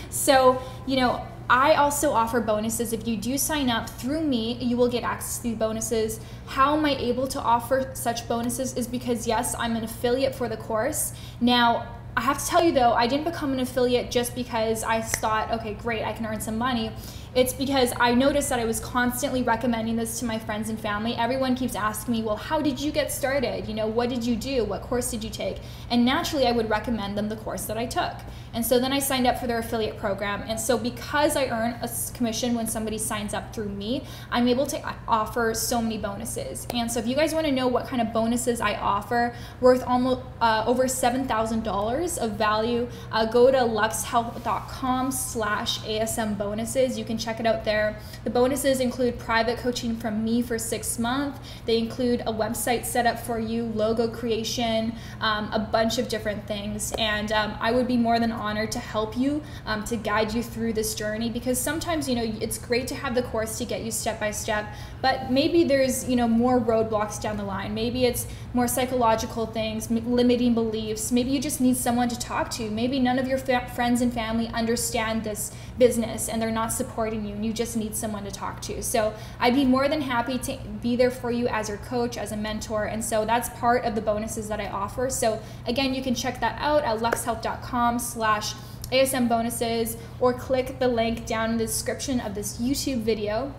So, you know, I also offer bonuses. If you do sign up through me, you will get access to these bonuses. How am I able to offer such bonuses is because, yes, I'm an affiliate for the course. Now, I have to tell you though, I didn't become an affiliate just because I thought, okay, great, I can earn some money. It's because I noticed that I was constantly recommending this to my friends and family. Everyone keeps asking me, well, how did you get started? You know, what did you do? What course did you take? And naturally, I would recommend them the course that I took. And so then I signed up for their affiliate program. And so because I earn a commission when somebody signs up through me, I'm able to offer so many bonuses. And so if you guys want to know what kind of bonuses I offer, worth almost over $7,000 of value, go to luxhealth.com/ASM bonuses. You can check it out there. The bonuses include private coaching from me for 6 months. They include a website set up for you, logo creation, a bunch of different things. And I would be more than honored to help you, to guide you through this journey, because sometimes, you know, it's great to have the course to get you step by step, but maybe there's, you know, more roadblocks down the line. Maybe it's more psychological things, limiting beliefs. Maybe you just need someone to talk to. Maybe none of your friends and family understand this business and they're not supporting you, and you just need someone to talk to. So I'd be more than happy to be there for you as your coach, as a mentor. And so that's part of the bonuses that I offer. So again, you can check that out at luxhealth.com/ASM bonuses, or click the link down in the description of this YouTube video.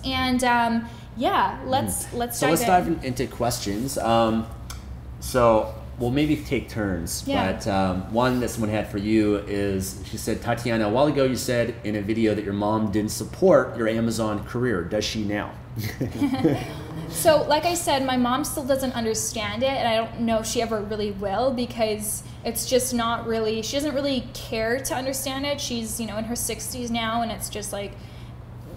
And yeah, let's dive into questions. So we'll maybe take turns, but one that someone had for you is, she said, Tatiana, a while ago you said in a video that your mom didn't support your Amazon career. Does she now? So like I said, my mom still doesn't understand it, and I don't know if she ever really will, because it's just not really, she doesn't really care to understand it. She's, you know, in her 60s now, and it's just like,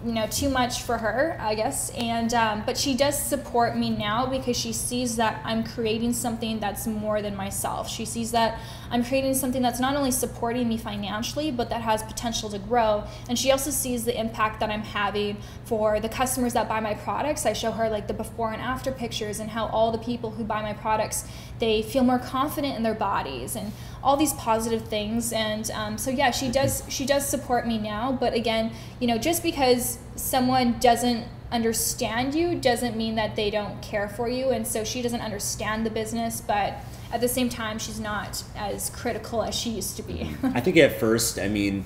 you know, too much for her, I guess. And but she does support me now, because she sees that I'm creating something that's more than myself. She sees that I'm creating something that's not only supporting me financially, but that has potential to grow. And she also sees the impact that I'm having for the customers that buy my products. I show her like the before and after pictures, and how all the people who buy my products, they feel more confident in their bodies, and all these positive things. And so yeah, she does support me now. But again, you know, just because someone doesn't understand you doesn't mean that they don't care for you. And so she doesn't understand the business, but at the same time, she's not as critical as she used to be. I think at first, I mean,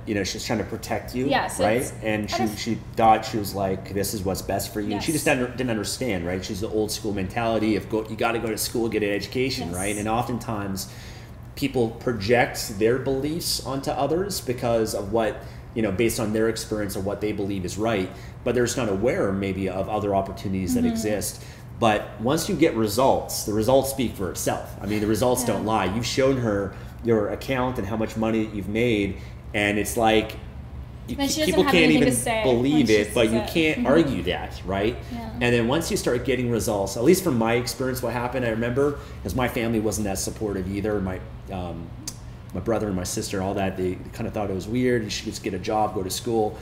you know, she's trying to protect you, right? And she thought, she was like, this is what's best for you. Yes. She just didn't understand, right? She's the old school mentality of you got to go to school, get an education, right? And oftentimes people project their beliefs onto others because of what, you know, based on their experience of what they believe is right, but they're just not aware maybe of other opportunities that exist. But once you get results, the results speak for itself. I mean, the results don't lie. You've shown her your account and how much money you've made, and it's like people can't even believe it, but you can't argue that, right? And then once you start getting results, at least from my experience, what happened, I remember, because my family wasn't that supportive either. My brother and my sister, all that, they kind of thought it was weird. You should just get a job, go to school.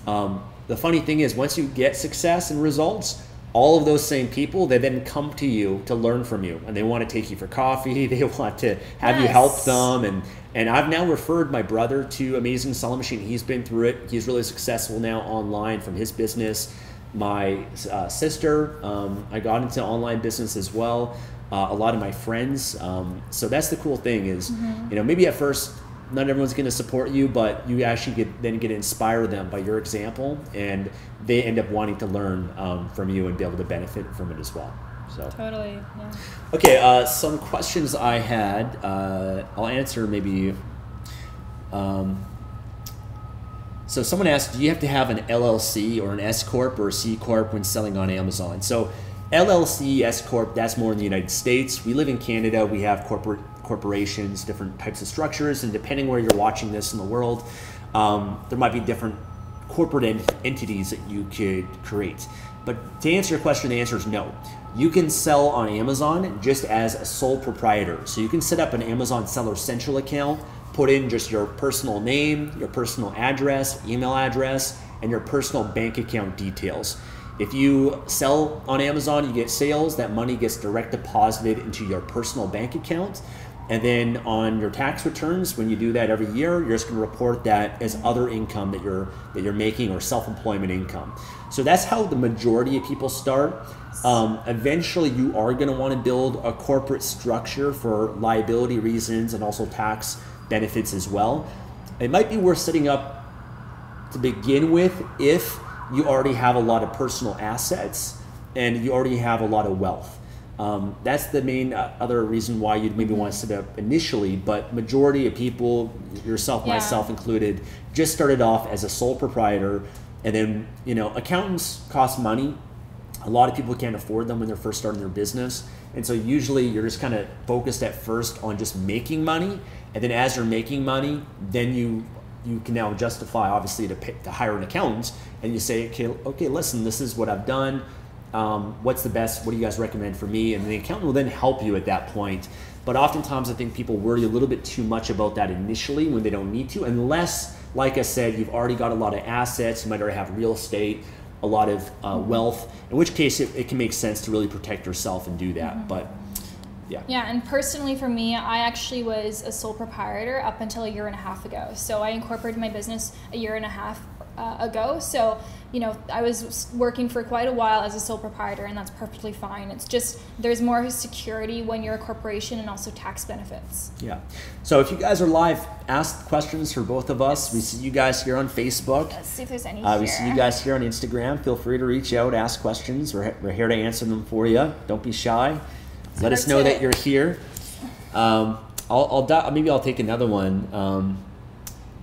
The funny thing is, once you get success and results, all of those same people, they then come to you to learn from you, and they want to take you for coffee. They want to have you help them. And I've now referred my brother to Amazing Selling Machine. He's been through it. He's really successful now online from his business. My sister, I got into online business as well. A lot of my friends. So that's the cool thing is, you know, maybe at first not everyone's going to support you, but you actually get to inspire them by your example, and they end up wanting to learn from you and be able to benefit from it as well. So totally, yeah. Okay, some questions I had. I'll answer maybe. So someone asked, do you have to have an LLC or an S Corp or a C Corp when selling on Amazon? So LLC, S Corp, that's more in the United States. We live in Canada. We have corporations, different types of structures, and depending where you're watching this in the world, there might be different corporate entities that you could create. But to answer your question, the answer is no. You can sell on Amazon just as a sole proprietor. So you can set up an Amazon Seller Central account, put in just your personal name, your personal address, email address, and your personal bank account details. If you sell on Amazon, you get sales, that money gets direct deposited into your personal bank account. And then on your tax returns, when you do that every year, you're just going to report that as other income that you're making, or self-employment income. So that's how the majority of people start. Eventually, you are going to want to build a corporate structure for liability reasons and also tax benefits as well. It might be worth setting up to begin with if you already have a lot of personal assets and you already have a lot of wealth. That's the main other reason why you'd maybe want to set up initially, but majority of people, yourself, myself included, just started off as a sole proprietor. And then, accountants cost money. A lot of people can't afford them when they're first starting their business. And so usually you're just kind of focused at first on just making money. And then as you're making money, then you can now justify, obviously, to hire an accountant. And you say, okay, listen, this is what I've done. What's the best? What do you guys recommend for me? And the accountant will then help you at that point. But oftentimes I think people worry a little bit too much about that initially when they don't need to, unless, like I said, you've already got a lot of assets. You might already have real estate, a lot of wealth, in which case it can make sense to really protect yourself and do that. But yeah, and personally for me, I actually was a sole proprietor up until 1.5 years ago. So I incorporated my business 1.5 years ago. So I was working for quite a while as a sole proprietor, and that's perfectly fine. It's just there's more security when you're a corporation, and also tax benefits. Yeah. So if you guys are live, ask questions for both of us. We see you guys here on Facebook. Let's see if there's any We see you guys here on Instagram. Feel free to reach out, ask questions. We're here to answer them for you. Don't be shy. Let us know that you're here. Maybe I'll take another one.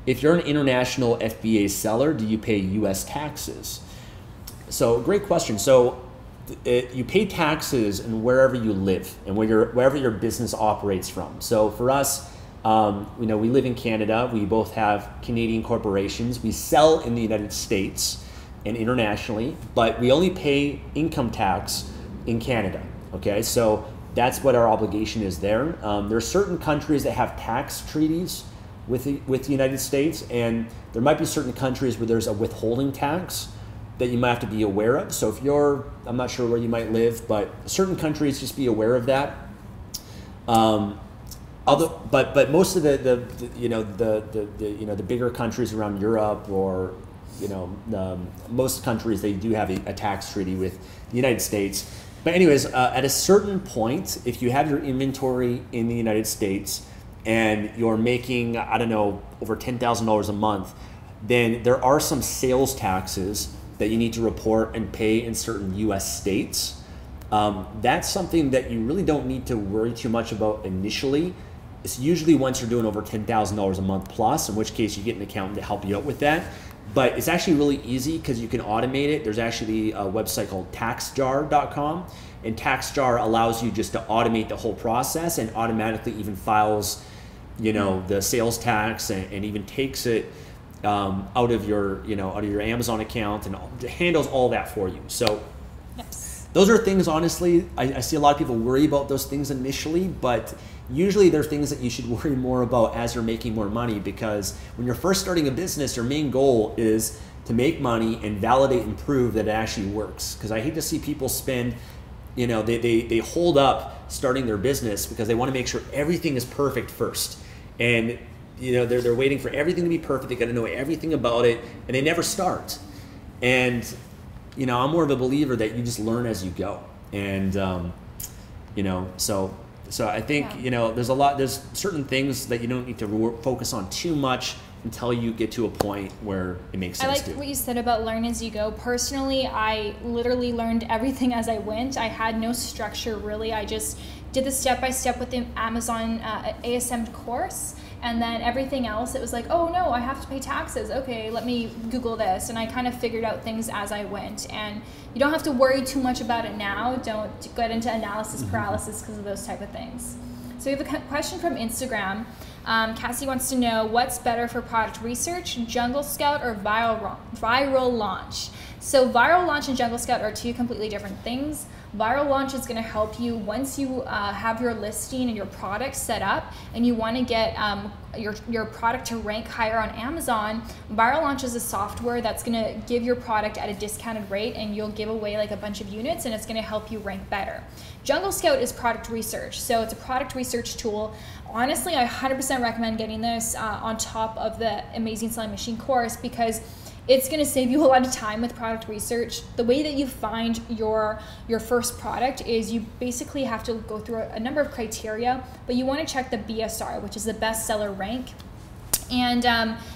If you're an international FBA seller, do you pay U.S. taxes? So great question. So you pay taxes in wherever you live and wherever your business operates from. So for us, we live in Canada. We both have Canadian corporations. We sell in the United States and internationally, but we only pay income tax in Canada. Okay, so that's what our obligation is there. There are certain countries that have tax treaties with the United States, and there might be certain countries where there's a withholding tax that you might have to be aware of. So if I'm not sure where you might live, but certain countries, just be aware of that. But most of the bigger countries around Europe, or most countries, they do have a tax treaty with the United States. But anyways, at a certain point, if you have your inventory in the United States and you're making, I don't know, over $10,000 a month, then there are some sales taxes that you need to report and pay in certain U.S. states. That's something that you really don't need to worry too much about initially. It's usually once you're doing over $10,000 a month plus, in which case you get an accountant to help you out with that. But it's actually really easy because you can automate it. There's actually a website called taxjar.com, and Taxjar allows you just to automate the whole process and automatically even files, the sales tax and even takes it out of your Amazon account and handles all that for you. So those are things, honestly, I see a lot of people worry about those things initially, but usually they're things that you should worry more about as you're making more money, because when you're first starting a business, your main goal is to make money and validate and prove that it actually works. Because I hate to see people spend, they hold up starting their business because they want to make sure everything is perfect first. And they're waiting for everything to be perfect. They got to know everything about it, and they never start. And I'm more of a believer that you just learn as you go. And so I think there's certain things that you don't need to focus on too much until you get to a point where it makes sense. I like what you said about learn as you go. Personally, I literally learned everything as I went. I had no structure really. I just did the step-by-step with the Amazon ASM course, and then everything else, it was like, oh no, I have to pay taxes. Okay, let me Google this. And I kind of figured out things as I went. And you don't have to worry too much about it now. Don't get into analysis paralysis because of those type of things. So we have a question from Instagram. Cassie wants to know, what's better for product research, Jungle Scout or viral launch? So viral launch and Jungle Scout are two completely different things. Viral launch is going to help you once you have your listing and your product set up and you want to get your product to rank higher on Amazon. Viral launch is a software that's going to give your product at a discounted rate, and you'll give away like a bunch of units, and it's going to help you rank better. Jungle Scout is product research. So it's a product research tool. Honestly, I 100% recommend getting this on top of the Amazing Selling Machine course, because it's going to save you a lot of time with product research. The way that you find your first product is you basically have to go through a number of criteria, but you want to check the BSR, which is the bestseller rank. And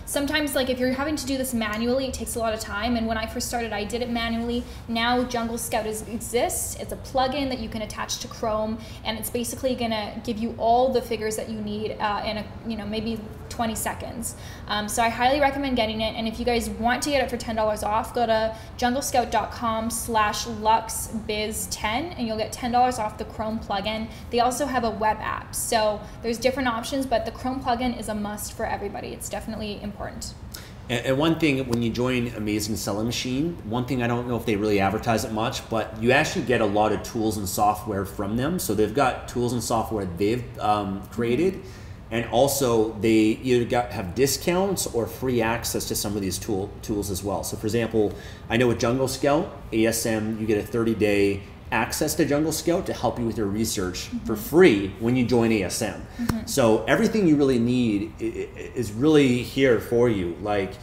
sometimes, like, if you're having to do this manually, it takes a lot of time. And when I first started, I did it manually. Now Jungle Scout exists. It's a plugin that you can attach to Chrome, and it's basically gonna give you all the figures that you need in a, maybe 20 seconds. So I highly recommend getting it. And if you guys want to get it for $10 off, go to junglescout.com/luxbiz10 and you'll get $10 off the Chrome plugin. They also have a web app. So there's different options, but the Chrome plugin is a must for everybody. It's definitely important. And one thing, when you join Amazing Selling Machine, one thing, I don't know if they really advertise it much, but you actually get a lot of tools and software from them. So they've got tools and software they've created. And also they either have discounts or free access to some of these tools as well. So for example, I know with Jungle Scout, ASM, you get a 30-day access to Jungle Scout to help you with your research for free when you join ASM. So everything you really need is really here for you. Like,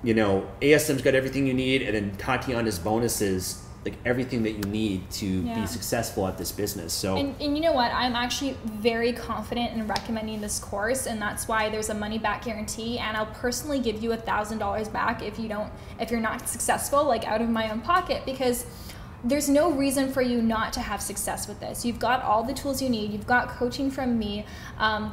ASM's got everything you need, and then Tatiana's bonuses, like everything that you need to be successful at this business. So and you know what, I'm actually very confident in recommending this course, and that's why there's a money back guarantee, and I'll personally give you $1,000 back if you're not successful, like out of my own pocket, because there's no reason for you not to have success with this. You've got all the tools you need. You've got coaching from me.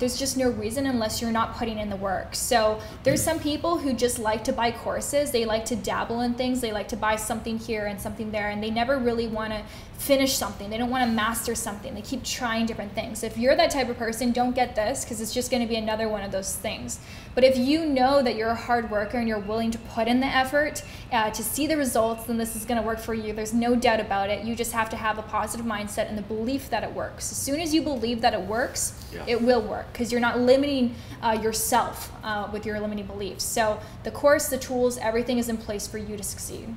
There's just no reason unless you're not putting in the work. So there's some people who just like to buy courses. They like to dabble in things. They like to buy something here and something there, and they never really want to finish something. They don't want to master something. They keep trying different things. If you're that type of person, don't get this, because it's just going to be another one of those things. But if you know that you're a hard worker and you're willing to put in the effort to see the results, then this is going to work for you. There's no doubt about it. You just have to have a positive mindset and the belief that it works. As soon as you believe that it works, it will work, because you're not limiting yourself with your limiting beliefs. So the course, the tools, everything is in place for you to succeed.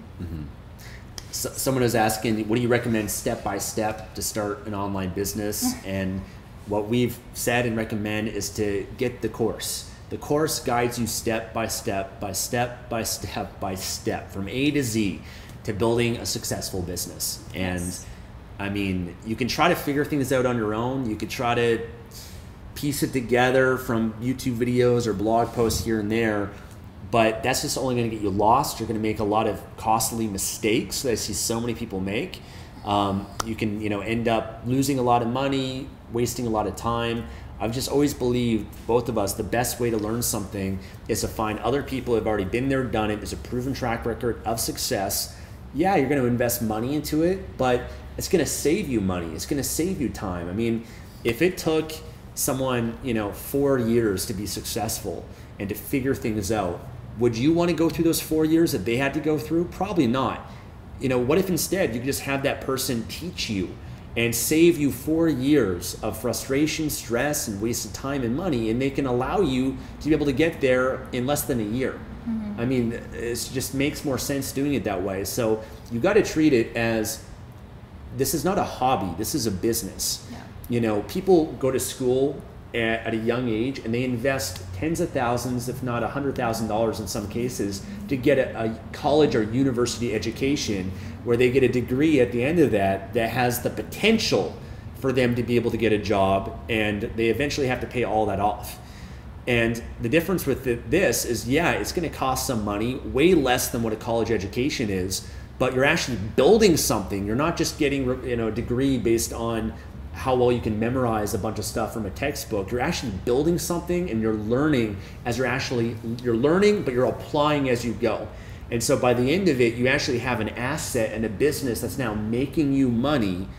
So someone was asking, what do you recommend step by step to start an online business? And what we've said and recommend is to get the course. The course guides you step by step by step by step by step from A to Z to building a successful business. And I mean, you can try to figure things out on your own. You could try to piece it together from YouTube videos or blog posts here and there, but that's just only going to get you lost. You're going to make a lot of costly mistakes that I see so many people make. You can, end up losing a lot of money, wasting a lot of time. I've just always believed, both of us, the best way to learn something is to find other people who have already been there, done it. There's a proven track record of success. Yeah, you're going to invest money into it, but it's going to save you money. It's going to save you time. I mean, if it took someone, 4 years to be successful and to figure things out, would you want to go through those 4 years that they had to go through? Probably not. What if instead you could just have that person teach you and save you 4 years of frustration, stress, and wasted time and money, and they can allow you to be able to get there in less than a year? I mean, it just makes more sense doing it that way. So you got to treat it as, this is not a hobby, this is a business. People go to school at a young age and they invest tens of thousands, if not $100,000 in some cases, to get a college or university education where they get a degree at the end of that has the potential for them to be able to get a job, and they eventually have to pay all that off. And the difference with this is, it's going to cost some money, way less than what a college education is, but you're actually building something. You're not just getting a degree based on how well you can memorize a bunch of stuff from a textbook. You're actually building something, and you're learning as you're learning, but you're applying as you go. And so by the end of it, you actually have an asset and a business that's now making you money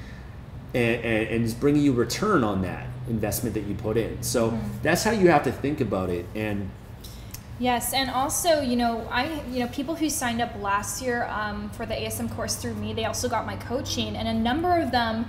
and is bringing you return on that investment that you put in. So that's how you have to think about it. And Yes, and also, people who signed up last year for the ASM course through me, they also got my coaching, and a number of them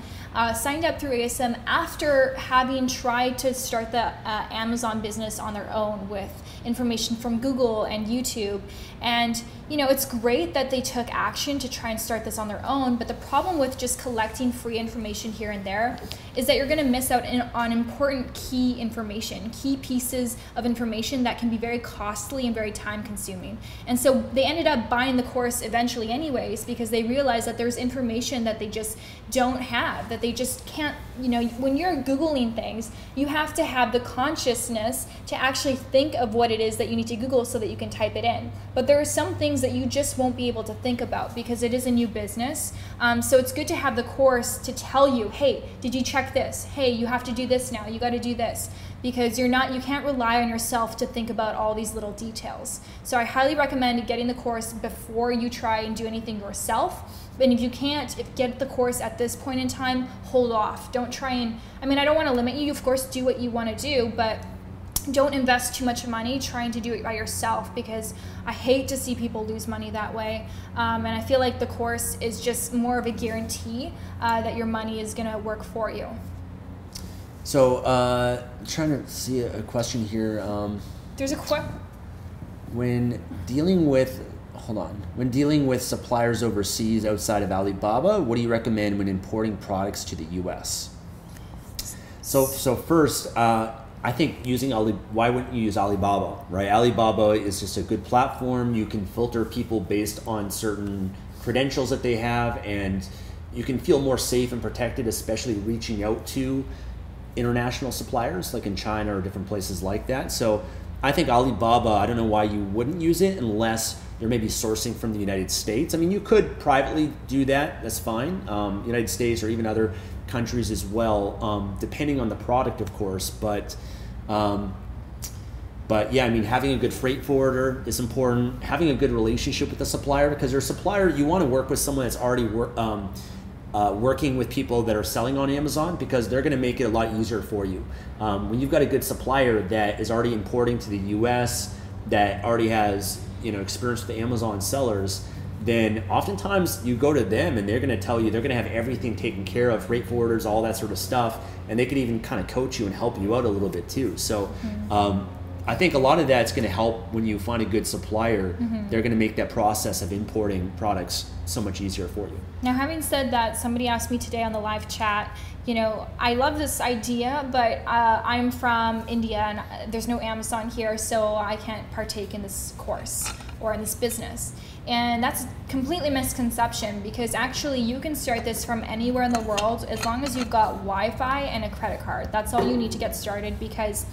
signed up through ASM after having tried to start the Amazon business on their own with information from Google and YouTube. And it's great that they took action to try and start this on their own, but the problem with just collecting free information here and there is that you're going to miss out on important key information, key pieces of information that can be very costly and very time consuming. And so they ended up buying the course eventually anyways, because they realized that there's information that they just don't have, that they just can't, when you're Googling things, you have to have the consciousness to actually think of what it is that you need to Google so that you can type it in. But there are some things that you just won't be able to think about because it is a new business. So it's good to have the course to tell you, hey, did you check this? Hey, you have to do this now. You got to do this. Because you can't rely on yourself to think about all these little details. So I highly recommend getting the course before you try and do anything yourself. And if you can't get the course at this point in time, hold off. Don't try and, I don't want to limit you. Of course, do what you want to do, but don't invest too much money trying to do it by yourself, because I hate to see people lose money that way. And I feel like the course is just more of a guarantee that your money is going to work for you. So, trying to see a question here. There's a question. When dealing with suppliers overseas outside of Alibaba, what do you recommend when importing products to the U.S.? So first, I think why wouldn't you use Alibaba, right? Alibaba is just a good platform. You can filter people based on certain credentials that they have, and you can feel more safe and protected, especially reaching out to international suppliers like in China or different places like that. So I think Alibaba, I don't know why you wouldn't use it unless you're maybe sourcing from the United States. You could privately do that, that's fine. United States or even other countries as well, depending on the product, of course. But yeah, having a good freight forwarder is important. Having a good relationship with the supplier, because your supplier, you want to work with someone that's already working with people that are selling on Amazon, because they're going to make it a lot easier for you. When you've got a good supplier that is already importing to the US, that already has experience with the Amazon sellers, then oftentimes you go to them and they're going to tell you, they're going to have everything taken care of, freight forwarders, all that sort of stuff, and they could even kind of coach you and help you out a little bit too. So I think a lot of that's going to help when you find a good supplier. They're going to make that process of importing products so much easier for you. Now, having said that, somebody asked me today on the live chat, I love this idea, but I'm from India and there's no Amazon here, so I can't partake in this course or in this business. And that's completely misconception, because actually you can start this from anywhere in the world as long as you've got Wi-Fi and a credit card. That's all you need to get started, because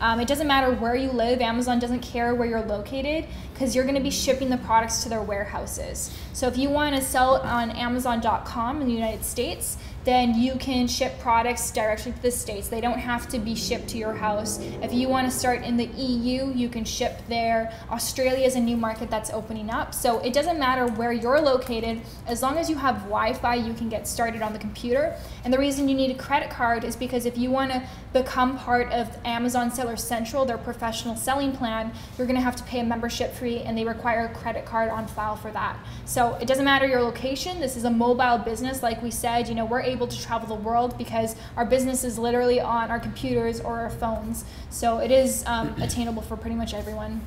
it doesn't matter where you live. Amazon doesn't care where you're located, because you're going to be shipping the products to their warehouses. So if you want to sell on Amazon.com in the United States, then you can ship products directly to the States. They don't have to be shipped to your house. If you want to start in the EU, you can ship there. Australia is a new market that's opening up. So it doesn't matter where you're located. As long as you have Wi-Fi, you can get started on the computer. And the reason you need a credit card is because if you want to become part of Amazon Seller Central, their professional selling plan, you're going to have to pay a membership fee, and they require a credit card on file for that. So it doesn't matter your location. This is a mobile business. Like we said, we're able to travel the world because our business is literally on our computers or our phones. So it is attainable for pretty much everyone.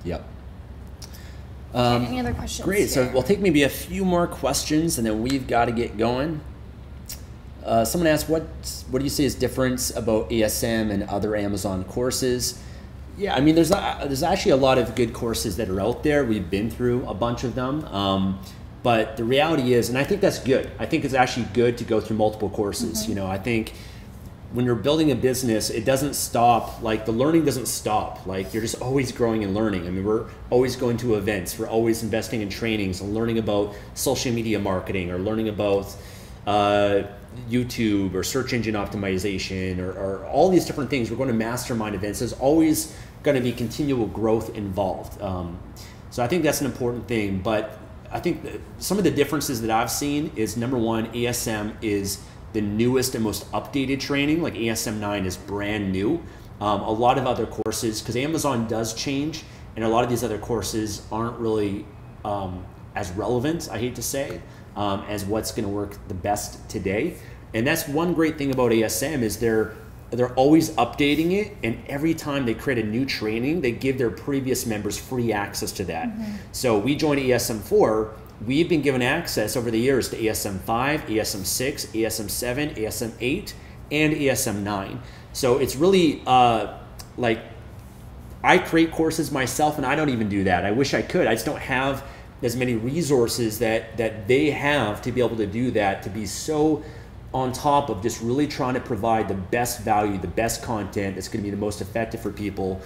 Yep. Okay, any other questions? Great. So we'll take maybe a few more questions, and then we've got to get going. Someone asked, what do you say is difference about ASM and other Amazon courses? Yeah, there's actually a lot of good courses that are out there. We've been through a bunch of them. But the reality is, and I think that's good. I think it's actually good to go through multiple courses. I think when you're building a business, it doesn't stop. Like, the learning doesn't stop. Like, you're just always growing and learning. We're always going to events. We're always investing in trainings and learning about social media marketing, or learning about YouTube or search engine optimization, or all these different things. We're going to mastermind events. There's always going to be continual growth involved. So I think that's an important thing. But I think some of the differences that I've seen is, number one, ASM is the newest and most updated training. Like ASM 9 is brand new. A lot of other courses, because Amazon does change, and a lot of these other courses aren't really as relevant, I hate to say, as what's going to work the best today. And that's one great thing about ASM is they're always updating it, and every time they create a new training, they give their previous members free access to that. So we joined ASM 4, we've been given access over the years to ASM 5, ASM 6, ASM 7, ASM 8, and ASM 9. So it's really like, I create courses myself, and I don't even do that. I wish I could. I just don't have as many resources that they have to be able to do that, to be so on top of just really trying to provide the best value, the best content that's going to be the most effective for people.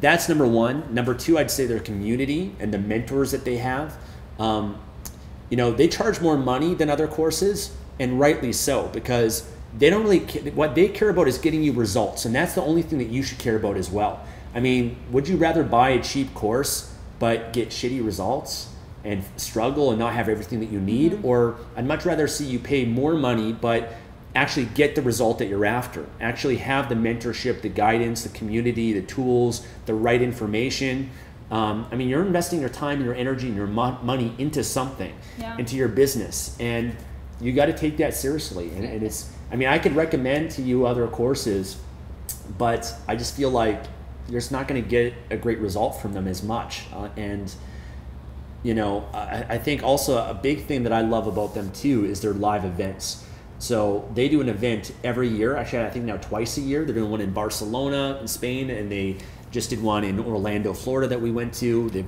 That's number one. Number two, I'd say their community and the mentors that they have. You know, they charge more money than other courses, and rightly so, because they don't really, what they care about is getting you results, and that's the only thing that you should care about as well. I mean, would you rather buy a cheap course but get shitty results and struggle and not have everything that you need? Or I'd much rather see you pay more money but actually get the result that you're after, actually have the mentorship, the guidance, the community, the tools, the right information. I mean, you're investing your time and your energy and your money into something, into your business, and you got to take that seriously. And it's, I mean, I could recommend to you other courses, but I just feel like you're just not going to get a great result from them as much. And you know, I think also a big thing that I love about them too is their live events. So they do an event every year. Actually, I think now twice a year. They're doing one in Barcelona in Spain, and they just did one in Orlando, Florida that we went to.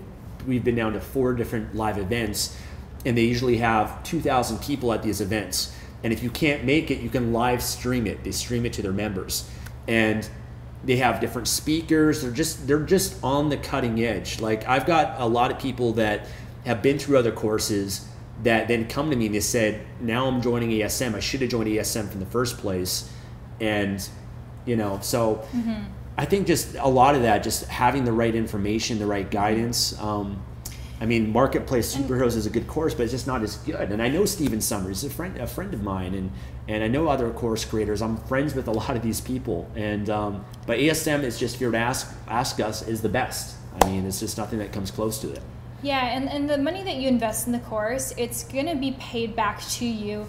We've been down to 4 different live events, and they usually have 2,000 people at these events. And if you can't make it, you can live stream it. They stream it to their members, and they have different speakers. They're just on the cutting edge. Like, I've got a lot of people that have been through other courses that then come to me and they said, now I'm joining ASM. I should have joined ASM from the first place. And, you know, so I think just a lot of that, just having the right information, the right guidance. I mean, Marketplace Superheroes is a good course, but it's just not as good. And I know Steven Summers is a friend of mine, and I know other course creators. I'm friends with a lot of these people. And but ASM is just, if you were to ask us, is the best. I mean, it's just nothing that comes close to it. Yeah, and the money that you invest in the course, it's going to be paid back to you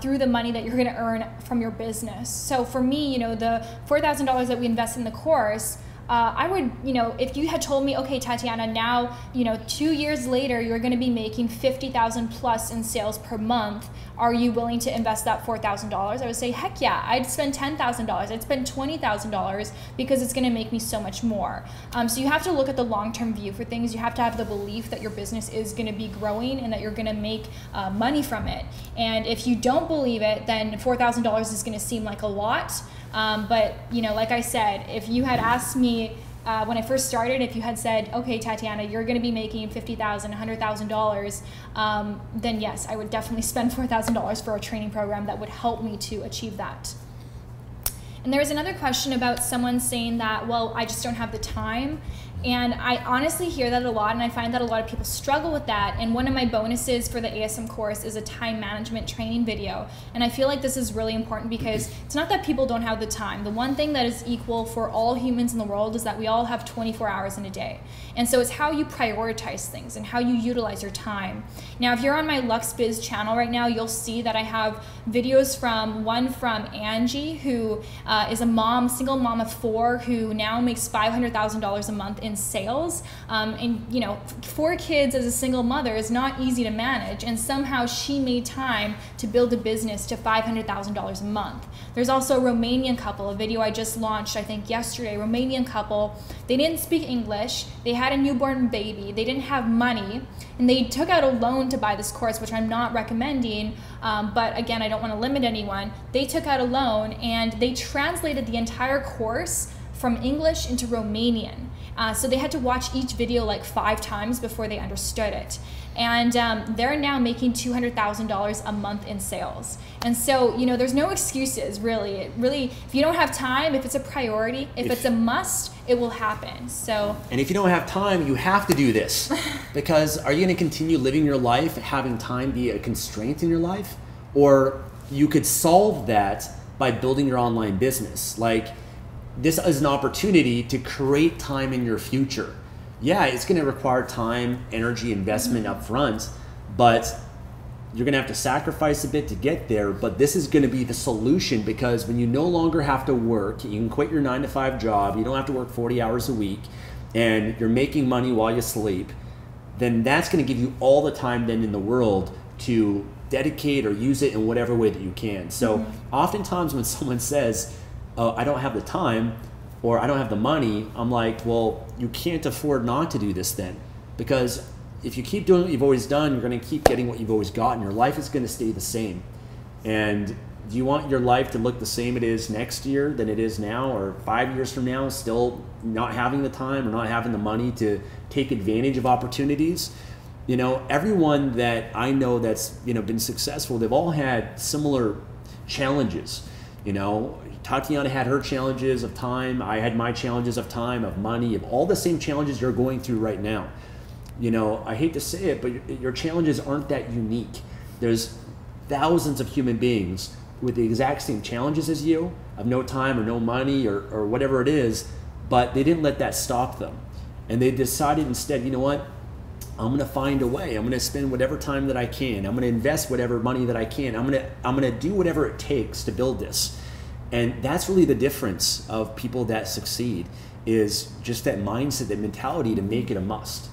through the money that you're going to earn from your business. So for me, you know, the $4,000 that we invest in the course, I would, you know, if you had told me, okay, Tatiana, now, you know, 2 years later, you're going to be making 50,000 plus in sales per month. Are you willing to invest that $4,000? I would say, heck yeah, I'd spend $10,000. I'd spend $20,000 because it's going to make me so much more. So you have to look at the long-term view for things. You have to have the belief that your business is going to be growing and that you're going to make money from it. And if you don't believe it, then $4,000 is going to seem like a lot. But, you know, like I said, if you had asked me when I first started, if you had said, okay, Tatiana, you're going to be making $50,000, $100,000, then yes, I would definitely spend $4,000 for a training program that would help me to achieve that. And there was another question about someone saying that, well, I just don't have the time. And I honestly hear that a lot, and I find that a lot of people struggle with that. And one of my bonuses for the ASM course is a time management training video. And I feel like this is really important because it's not that people don't have the time. The one thing that is equal for all humans in the world is that we all have 24 hours in a day. And so it's how you prioritize things and how you utilize your time. Now, if you're on my LuxBiz channel right now, you'll see that I have videos from Angie, who is a mom, single mom of 4, who now makes $500,000 a month in sales. And you know, 4 kids as a single mother is not easy to manage, and somehow she made time to build a business to $500,000 a month. There's also a Romanian couple, a video I just launched, I think yesterday. Romanian couple, they didn't speak English, they had a newborn baby, they didn't have money, and they took out a loan to buy this course, which I'm not recommending, but again, I don't want to limit anyone. They took out a loan and they translated the entire course from English into Romanian. So they had to watch each video like 5 times before they understood it. And they're now making $200,000 a month in sales. And so, you know, there's no excuses, really. Really, if you don't have time, if it's a priority, if it's a must, it will happen. So. And if you don't have time, you have to do this. Because are you going to continue living your life, having time be a constraint in your life? Or you could solve that by building your online business. Like, this is an opportunity to create time in your future. Yeah, it's going to require time, energy, investment up front, but you're going to have to sacrifice a bit to get there. But this is going to be the solution, because when you no longer have to work, you can quit your 9-to-5 job, you don't have to work 40 hours a week, and you're making money while you sleep, then that's going to give you all the time then in the world to dedicate or use it in whatever way that you can. So oftentimes when someone says, oh, I don't have the time, or I don't have the money, I'm like, well, you can't afford not to do this then. Because if you keep doing what you've always done, you're going to keep getting what you've always gotten. Your life is going to stay the same. And do you want your life to look the same it is next year than it is now, or 5 years from now, still not having the time or not having the money to take advantage of opportunities? You know, everyone that I know that's, you know, been successful, they've all had similar challenges. You know, Tatiana had her challenges of time. I had my challenges of time, of money, of all the same challenges you're going through right now. You know, I hate to say it, but your challenges aren't that unique. There's thousands of human beings with the exact same challenges as you, of no time or no money or whatever it is, but they didn't let that stop them. And they decided instead, you know what? I'm going to find a way. I'm going to spend whatever time that I can. I'm going to invest whatever money that I can. I'm going to do whatever it takes to build this. And that's really the difference of people that succeed, is just that mindset, that mentality to make it a must.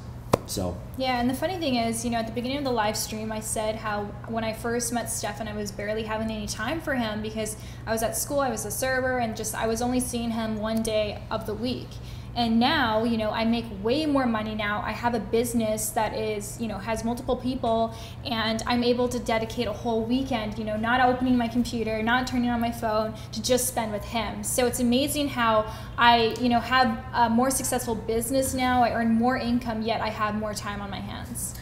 So yeah, and the funny thing is, you know, at the beginning of the live stream, I said how when I first met Stefan, I was barely having any time for him because I was at school, I was a server, and just I was only seeing him one day of the week. And now, you know, I make way more money now. I have a business that is, you know, has multiple people, and I'm able to dedicate a whole weekend, you know, not opening my computer, not turning on my phone, to just spend with him. So it's amazing how I, you know, have a more successful business now. I earn more income, yet I have more time on my hands.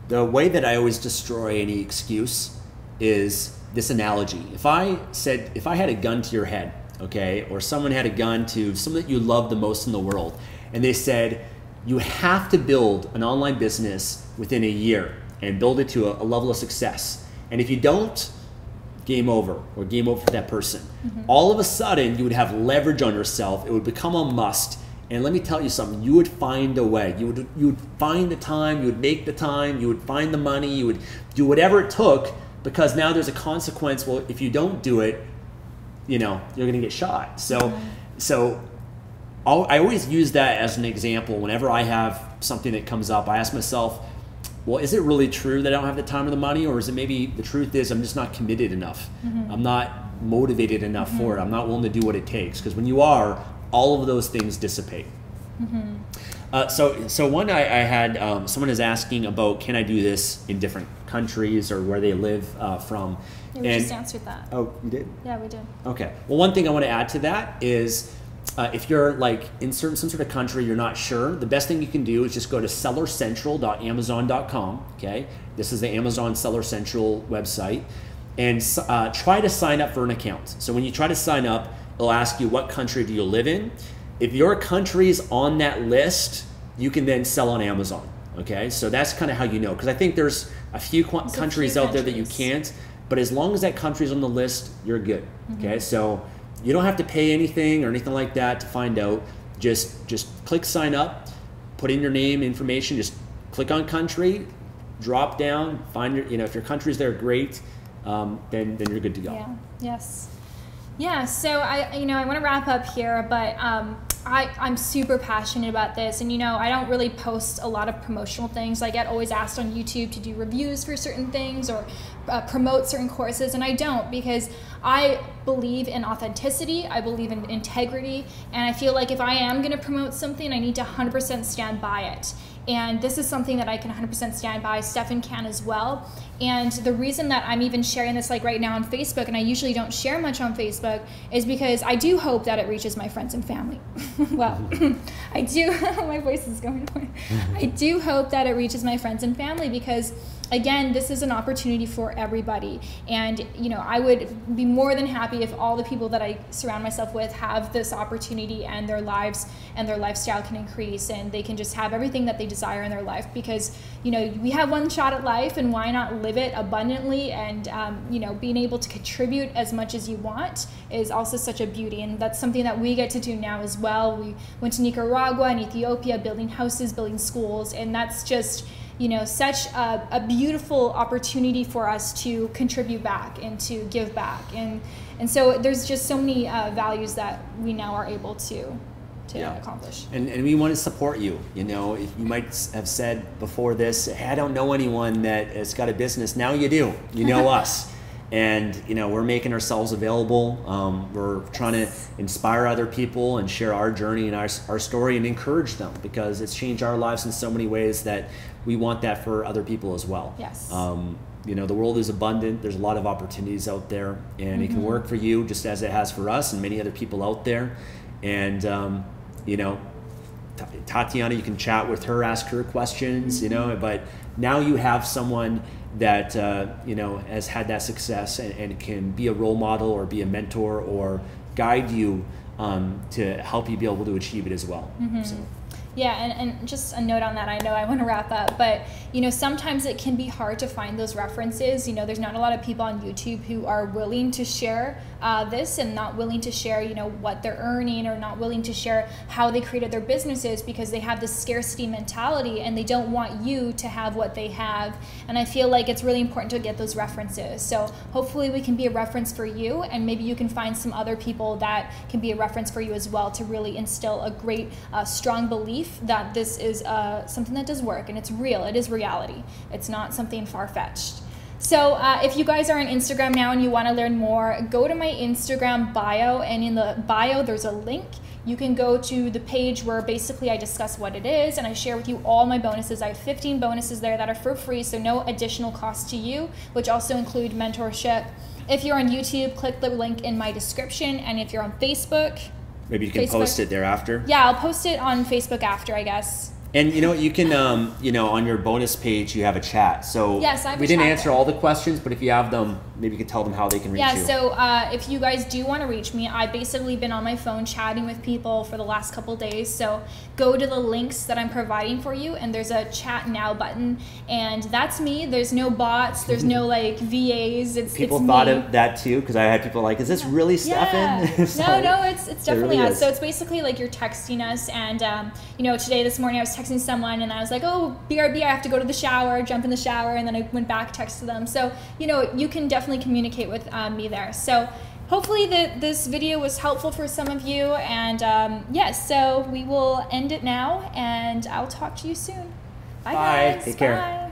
The way that I always destroy any excuse is this analogy. If I had a gun to your head, okay, or someone had a gun to someone that you love the most in the world, and they said, you have to build an online business within a year and build it to a level of success. And if you don't, game over, or game over for that person. All of a sudden, you would have leverage on yourself. It would become a must. And let me tell you something, you would find a way. You would find the time, you would make the time, you would find the money, you would do whatever it took, because now there's a consequence. Well, if you don't do it, you know, you're going to get shot. So I always use that as an example. Whenever I have something that comes up, I ask myself, well, is it really true that I don't have the time or the money? Or is it maybe the truth is I'm just not committed enough? I'm not motivated enough for it. I'm not willing to do what it takes. Because when you are, all of those things dissipate. So one I had, someone is asking about, can I do this in different countries or where they live from? Yeah, we just answered that. Oh, you did? Yeah, we did. Okay. Well, one thing I want to add to that is if you're like in some sort of country you're not sure, the best thing you can do is just go to sellercentral.amazon.com. Okay. This is the Amazon Seller Central website, and try to sign up for an account. So when you try to sign up, it'll ask you what country do you live in. If your country is on that list, you can then sell on Amazon. Okay. So that's kind of how you know, because I think there's a few countries out there that you can't. But as long as that country's on the list, you're good. Okay, so you don't have to pay anything or anything like that to find out. Just click sign up, put in your name, information. Just click on country, drop down, find your, you know, if your country's there, great. Then you're good to go. Yeah. Yes. Yeah. So I want to wrap up here, but I'm super passionate about this, and you know, I don't really post a lot of promotional things. I get always asked on YouTube to do reviews for certain things or promote certain courses, and I don't, because I believe in authenticity, I believe in integrity, and I feel like if I am going to promote something, I need to 100% stand by it. And this is something that I can 100% stand by. Stefan can as well. And the reason that I'm even sharing this like right now on Facebook, and I usually don't share much on Facebook, is because I do hope that it reaches my friends and family. Well, I do, my voice is going away. I do hope that it reaches my friends and family, because again, this is an opportunity for everybody. And you know, I would be more than happy if all the people that I surround myself with have this opportunity, and their lives and their lifestyle can increase, and they can just have everything that they desire desire in their life, because you know, we have one shot at life, and why not live it abundantly? And you know, being able to contribute as much as you want is also such a beauty, and that's something that we get to do now as well. We went to Nicaragua and Ethiopia, building houses, building schools, and that's just, you know, such a beautiful opportunity for us to contribute back and to give back, and so there's just so many values that we now are able to accomplish. And we want to support you. You know, if you might have said before this, hey, I don't know anyone that has got a business. Now you do. You know us. And, you know, we're making ourselves available. We're trying to inspire other people and share our journey and our story and encourage them, because it's changed our lives in so many ways that we want that for other people as well. Yes. You know, the world is abundant. There's a lot of opportunities out there, and it can work for you just as it has for us and many other people out there. And, you know, Tatiana, you can chat with her, ask her questions, you know, but now you have someone that, you know, has had that success and can be a role model or be a mentor or guide you to help you be able to achieve it as well. So. Yeah, and just a note on that, I know I want to wrap up, but you know, sometimes it can be hard to find those references. You know, there's not a lot of people on YouTube who are willing to share this, and not willing to share, you know, what they're earning, or not willing to share how they created their businesses, because they have this scarcity mentality and they don't want you to have what they have. And I feel like it's really important to get those references. So hopefully we can be a reference for you, and maybe you can find some other people that can be a reference for you as well, to really instill a great, strong belief that this is something that does work, and it's real. It is reality. It's not something far-fetched. So if you guys are on Instagram now and you want to learn more, go to my Instagram bio, and in the bio there's a link. You can go to the page where basically I discuss what it is, and I share with you all my bonuses. I have 15 bonuses there that are for free, so no additional cost to you, which also include mentorship. If you're on YouTube, click the link in my description, and if you're on Facebook, maybe you can post it there after. Yeah, I'll post it on Facebook after, I guess. And you know, you can, you know, on your bonus page, you have a chat. So yes, I have we didn't answer all the questions, but if you have them, maybe you can tell them how they can reach you. Yeah, so if you guys do want to reach me, I've basically been on my phone chatting with people for the last couple days. So go to the links that I'm providing for you, and there's a chat now button, and that's me. There's no bots. There's no like VAs. People thought of that too, because I had people like, is this really Stefan? So no, it's definitely really us. So it's basically like you're texting us, and you know, this morning I was texting someone, and I was like, oh, BRB, I have to go to the shower, jump in the shower, and then I went back, texted them. So, you know, you can definitely communicate with me there. So hopefully this video was helpful for some of you, and yes, so we will end it now, and I'll talk to you soon. Bye guys. Take care. Bye.